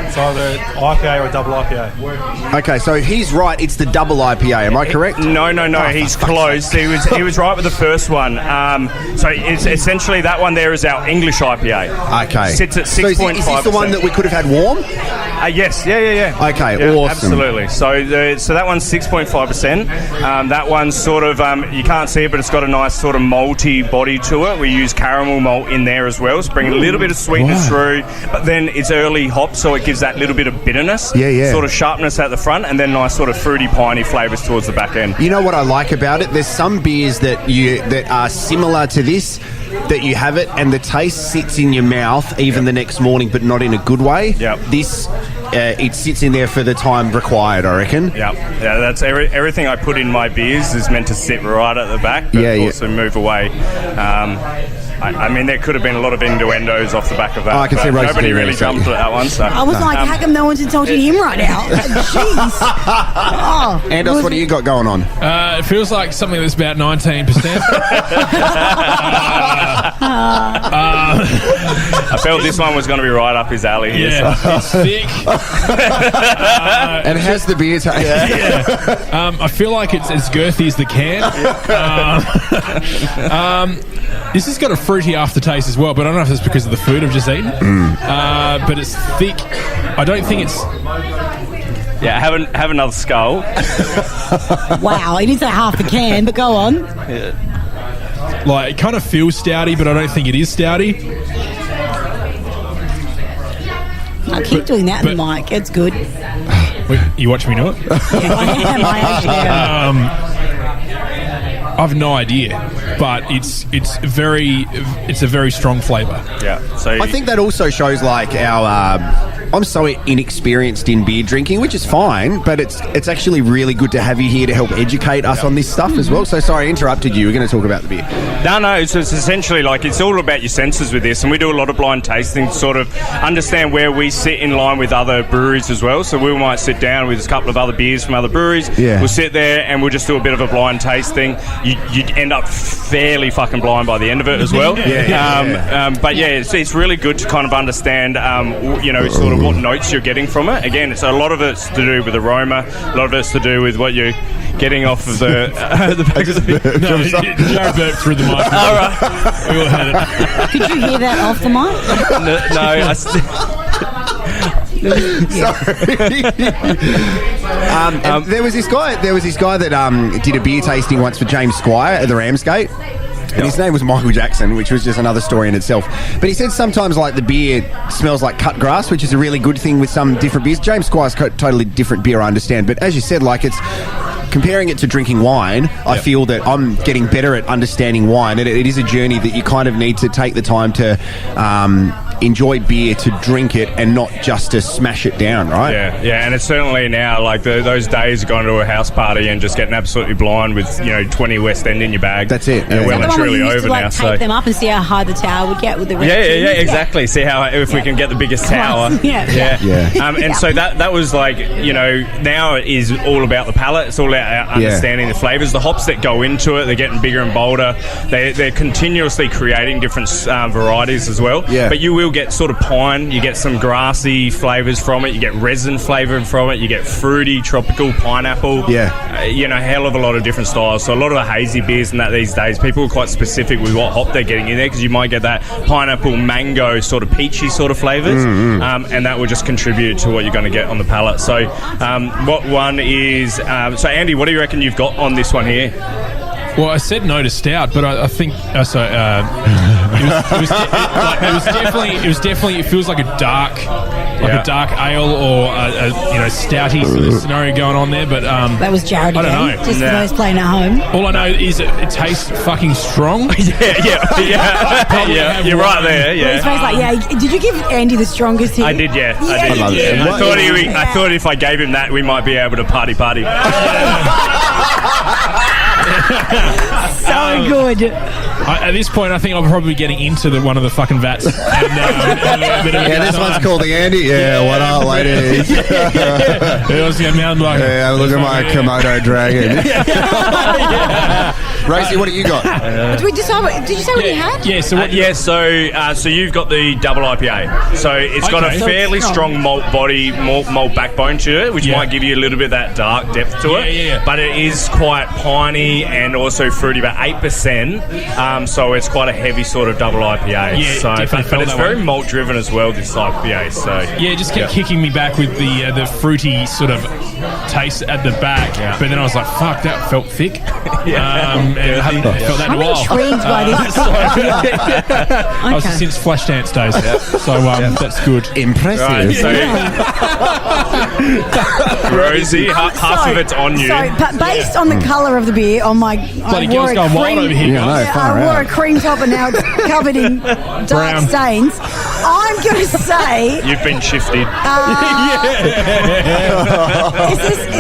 Speaker 12: It's either IPA or double IPA.
Speaker 5: Okay, so he's right. It's the double IPA. Am I correct?
Speaker 10: No. He's close. He was right with the first one. So it's essentially that one there is our English IPA.
Speaker 5: Okay.
Speaker 10: Sits at 6.5%.
Speaker 5: So is this the one that we could have had warm?
Speaker 10: Yes. Yeah.
Speaker 5: Okay,
Speaker 10: Yeah,
Speaker 5: awesome.
Speaker 10: Absolutely. So that one's 6.5%. That one's sort of you can't see it, but it's got a nice sort of malty body to it. We use caramel malt in there as well, so bringing a little bit of sweetness through. But then it's early hop, so it gives that little bit of bitterness.
Speaker 5: Yeah.
Speaker 10: Sort of sharpness at the front, and then nice sort of fruity, piney flavours towards the back end.
Speaker 5: You know what I like about it? There's some beers that are similar to this, that you have it and the taste sits in your mouth even the next morning, but not in a good way.
Speaker 10: Yep.
Speaker 5: This, it sits in there for the time required, I reckon.
Speaker 10: Yeah, that's everything I put in my beers is meant to sit right at the back, but also move away. I mean, there could have been a lot of innuendos off the back of that.
Speaker 5: I can see Rosie
Speaker 10: nobody really
Speaker 5: so.
Speaker 10: jumped at that one. So
Speaker 6: I was like, how come no one's insulting him right now? Jeez. Oh,
Speaker 5: Andos, what do you got going on?
Speaker 8: It feels like something that's about 19%.
Speaker 10: I felt this one was going to be right up his alley here.
Speaker 8: Yeah,
Speaker 10: So.
Speaker 8: it's thick.
Speaker 5: And how's the beer taste?
Speaker 8: Yeah. I feel like it's as girthy as the can. This has got a fruity aftertaste as well, but I don't know if it's because of the food I've just eaten. But it's thick. I don't think it's...
Speaker 10: Yeah, have another skull.
Speaker 6: wow, he didn't say half the can, but go on.
Speaker 10: Yeah.
Speaker 8: Like, it kind of feels stouty, but I don't think it is stouty.
Speaker 6: I keep doing that in the mic. It's good.
Speaker 8: Wait, you watch me do it?
Speaker 6: I am. I actually am.
Speaker 8: I have no idea, but it's a very strong flavour.
Speaker 10: Yeah. So
Speaker 5: I think that also shows like our. I'm so inexperienced in beer drinking, which is fine, but it's actually really good to have you here to help educate us on this stuff as well. So sorry, I interrupted you. We're going to talk about the beer.
Speaker 10: No, it's essentially like it's all about your senses with this, and we do a lot of blind tasting to sort of understand where we sit in line with other breweries as well. So we might sit down with a couple of other beers from other breweries.
Speaker 5: Yeah.
Speaker 10: We'll sit there and we'll just do a bit of a blind tasting. You'd end up fairly fucking blind by the end of it as well. But yeah, it's really good to kind of understand, sort of what notes you're getting from it. Again, it's a lot of it's to do with aroma, a lot of it's to do with what you're getting off of the back of the beer.
Speaker 8: No, Joe burped through the mic.
Speaker 10: All right.
Speaker 8: We all had it.
Speaker 6: Could you hear that off the mic?
Speaker 5: There was this guy that did a beer tasting once for James Squire at the Ramsgate. And his name was Michael Jackson, which was just another story in itself. But he said sometimes like the beer smells like cut grass, which is a really good thing with some different beers. James Squire's totally different beer, I understand. But as you said, like it's comparing it to drinking wine, I feel that I'm getting better at understanding wine. And it is a journey that you kind of need to take the time to enjoy beer, to drink it, and not just to smash it down, right?
Speaker 10: Yeah, and it's certainly now like those days of going to a house party and just getting absolutely blind with 20 West End in your bag.
Speaker 5: That's it.
Speaker 10: And well and truly over now.
Speaker 6: Take them up and see how high the tower would get with the
Speaker 10: exactly. See how if we can get the biggest tower. And so that was like now it is all about the palate. It's all about understanding the flavors, the hops that go into it. They're getting bigger and bolder. They're continuously creating different varieties as well.
Speaker 5: Yeah.
Speaker 10: But you will get sort of pine, you get some grassy flavours from it, you get resin flavour from it, you get fruity, tropical, pineapple. Hell of a lot of different styles. So a lot of the hazy beers and that these days, people are quite specific with what hop they're getting in there, because you might get that pineapple, mango, sort of peachy sort of flavours, and that will just contribute to what you're going to get on the palate. So what one is... so Andy, what do you reckon you've got on this one here?
Speaker 8: Well, I said no to stout, but I think it was definitely. It feels like a dark ale or a stouty sort of scenario going on there. But
Speaker 6: that was Jared.
Speaker 8: I don't know.
Speaker 6: Just for those playing at home.
Speaker 8: All I know is it tastes fucking strong.
Speaker 10: Yeah. You're right there. Yeah.
Speaker 6: It smells like Did you give Andy the strongest here?
Speaker 10: I did. I did.
Speaker 5: I love it.
Speaker 10: I thought if I gave him that, we might be able to party.
Speaker 6: So good.
Speaker 8: At this point, I think I'm probably getting into one of the fucking vats. And,
Speaker 5: this one's called the Andy. Yeah, what up, ladies?
Speaker 8: I was going down like...
Speaker 5: Yeah, look at my Komodo dragon. Rosie, what do you got?
Speaker 6: Did you say what you had?
Speaker 8: Yeah,
Speaker 10: so you've got the double IPA. So it's got a fairly strong malt body, malt backbone to it, which might give you a little bit of that dark depth to it.
Speaker 8: Yeah.
Speaker 10: But it is quite piney and also fruity, about 8%. So it's quite a heavy sort of double IPA.
Speaker 8: Yeah, definitely.
Speaker 10: But it's very malt driven as well, this IPA. So
Speaker 8: it just kept kicking me back with the fruity sort of taste at the back. Yeah. But then I was like, fuck, that felt thick. And I haven't felt that in a while.
Speaker 6: I'm intrigued by this.
Speaker 8: I was since Flashdance days. So that's good.
Speaker 5: Impressive.
Speaker 10: Right, Rosie, half of it's on you.
Speaker 6: So, but based on the colour of the beer, on my...
Speaker 8: Bloody girl's going wild over here.
Speaker 6: I wore a cream top and now it's covered in dark stains. I'm going to say...
Speaker 10: You've been shifted.
Speaker 6: Is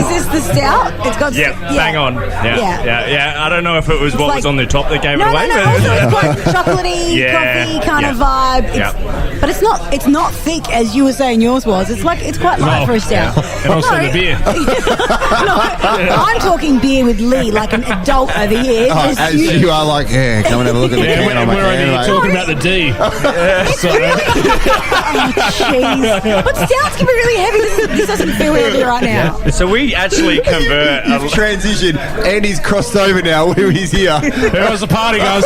Speaker 6: this the stout? It's got...
Speaker 10: bang on. Yeah. I don't know if it was what was on the top that gave it away.
Speaker 6: No. Also, it's quite chocolatey, coffee kind of vibe. But it's not thick as you were saying yours was. It's quite light for a stout.
Speaker 8: And also the beer.
Speaker 6: I'm talking beer with Lee, like an adult over here.
Speaker 5: As you are like, come and have a look at the can.
Speaker 8: We're over here talking about the D.
Speaker 6: It's really Jeez. But stouts can be really heavy. This doesn't feel heavy right now.
Speaker 10: So we actually convert.
Speaker 5: You've transitioned. Andy's crossed over now. He's here.
Speaker 7: There was a party, guys.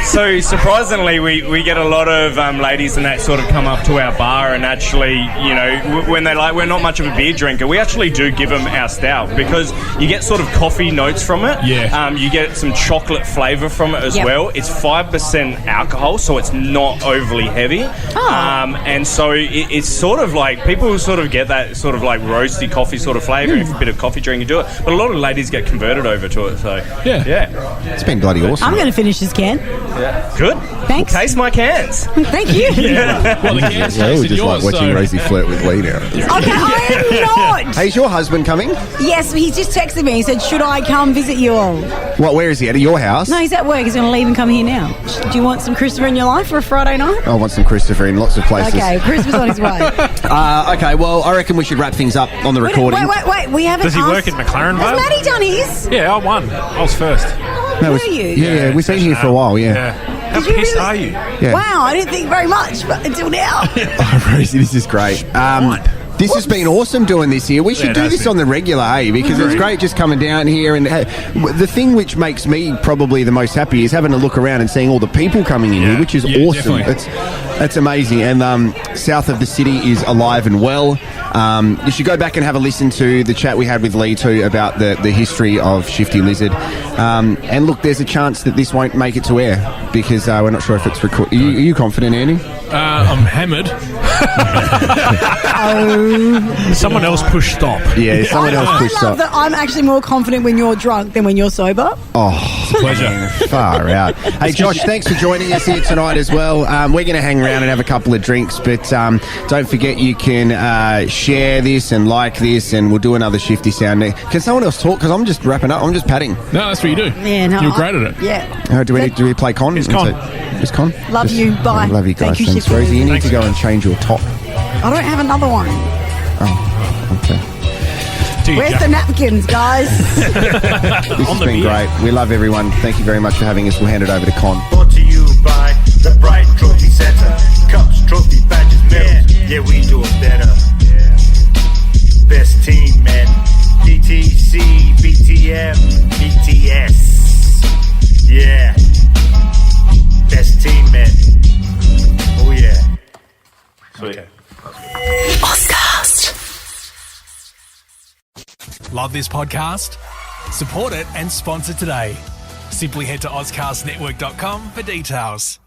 Speaker 10: So surprisingly, we get a lot of ladies and that sort of come up to our bar and actually, you know, when they like, we're not much of a beer drinker, we actually do give them our stout because you get sort of coffee notes from it.
Speaker 7: Yeah.
Speaker 10: You get some chocolate flavour from it as well. It's 5% alcohol, so it's not overly heavy. And so it's sort of like, people sort of get that sort of like roasty coffee sort of flavour. If a bit of coffee drink, you do it. But a lot of ladies get converted over to it, so yeah.
Speaker 5: It's been bloody awesome.
Speaker 6: I'm going to finish this can.
Speaker 10: Yeah. Good.
Speaker 6: Thanks.
Speaker 10: Taste my cans.
Speaker 6: Thank you.
Speaker 7: Well, the cans
Speaker 5: Yeah, we
Speaker 7: tasted
Speaker 5: just
Speaker 7: yours,
Speaker 5: like watching
Speaker 7: so-
Speaker 5: Rosie flirt with Lee now.
Speaker 6: Okay, I am not.
Speaker 5: Hey, is your husband coming?
Speaker 6: Yes, he just texted me. He said, should I come visit you all?
Speaker 5: What? Where is he? At your house?
Speaker 6: No, he's at work. He's going to leave and come here now. Do you want some Christopher in your life for a Friday night?
Speaker 5: I want some Christopher in lots of places.
Speaker 6: Okay, Christopher's on his way.
Speaker 5: Okay, well, I reckon we should wrap things up on the recording.
Speaker 6: Wait. We haven't
Speaker 7: Does he
Speaker 6: asked...
Speaker 7: work at McLaren
Speaker 6: Has
Speaker 7: Vale?
Speaker 6: Maddie done his?
Speaker 7: Yeah, I won. I was first.
Speaker 5: No,
Speaker 6: Were you?
Speaker 5: Yeah, we've been here for a while, yeah.
Speaker 7: How
Speaker 6: Did you
Speaker 7: pissed
Speaker 6: really?
Speaker 7: are you?
Speaker 5: Yeah.
Speaker 6: Wow, I didn't think very much but until now.
Speaker 5: Oh, Rosie, this is great. This has been awesome doing this here. We should do this on the regular, because it's great just coming down here. And the thing which makes me probably the most happy is having a look around and seeing all the people coming in here, which is awesome. It's amazing. And south of the city is alive and well. You should go back and have a listen to the chat we had with Lee too about the history of Shifty Lizard. And look, there's a chance that this won't make it to air because we're not sure if it's recorded. Are you confident, Andy?
Speaker 7: I'm hammered. Someone else push stop.
Speaker 5: Yeah, someone else push
Speaker 6: I love
Speaker 5: stop.
Speaker 6: that I'm actually more confident when you're drunk than when you're sober.
Speaker 5: Oh,
Speaker 7: It's a pleasure.
Speaker 5: Far out. Hey, Josh, thanks for joining us here tonight as well. We're going to hang around and have a couple of drinks, but don't forget you can share this and like this, and we'll do another Shifty Sound. Can someone else talk? Because I'm just wrapping up. I'm just patting.
Speaker 7: No, that's what you do.
Speaker 6: Yeah, no,
Speaker 7: You're great at it.
Speaker 6: Yeah.
Speaker 5: Do we play con?
Speaker 7: It's con.
Speaker 5: It's con?
Speaker 6: Love you. Bye.
Speaker 5: Love you guys.
Speaker 6: Thank you,
Speaker 5: Thanks,
Speaker 6: Shifty.
Speaker 5: Rosie. You need
Speaker 7: Thanks.
Speaker 5: to go and change your top.
Speaker 6: I don't have another one.
Speaker 5: Oh, okay.
Speaker 6: Where's the napkins, guys?
Speaker 5: This has been great. We love everyone. Thank you very much for having us. We'll hand it over to Con.
Speaker 13: Brought to you by the Bright Trophy Center. Cups, trophy, badges, medals. Yeah, we do it better. Best team, man. DTC, BTM, BTS. Yeah. Best team, man. Oh, yeah. Sweet.
Speaker 1: Ozcast. Love this podcast? Support it and sponsor today. Simply head to ozcastnetwork.com for details.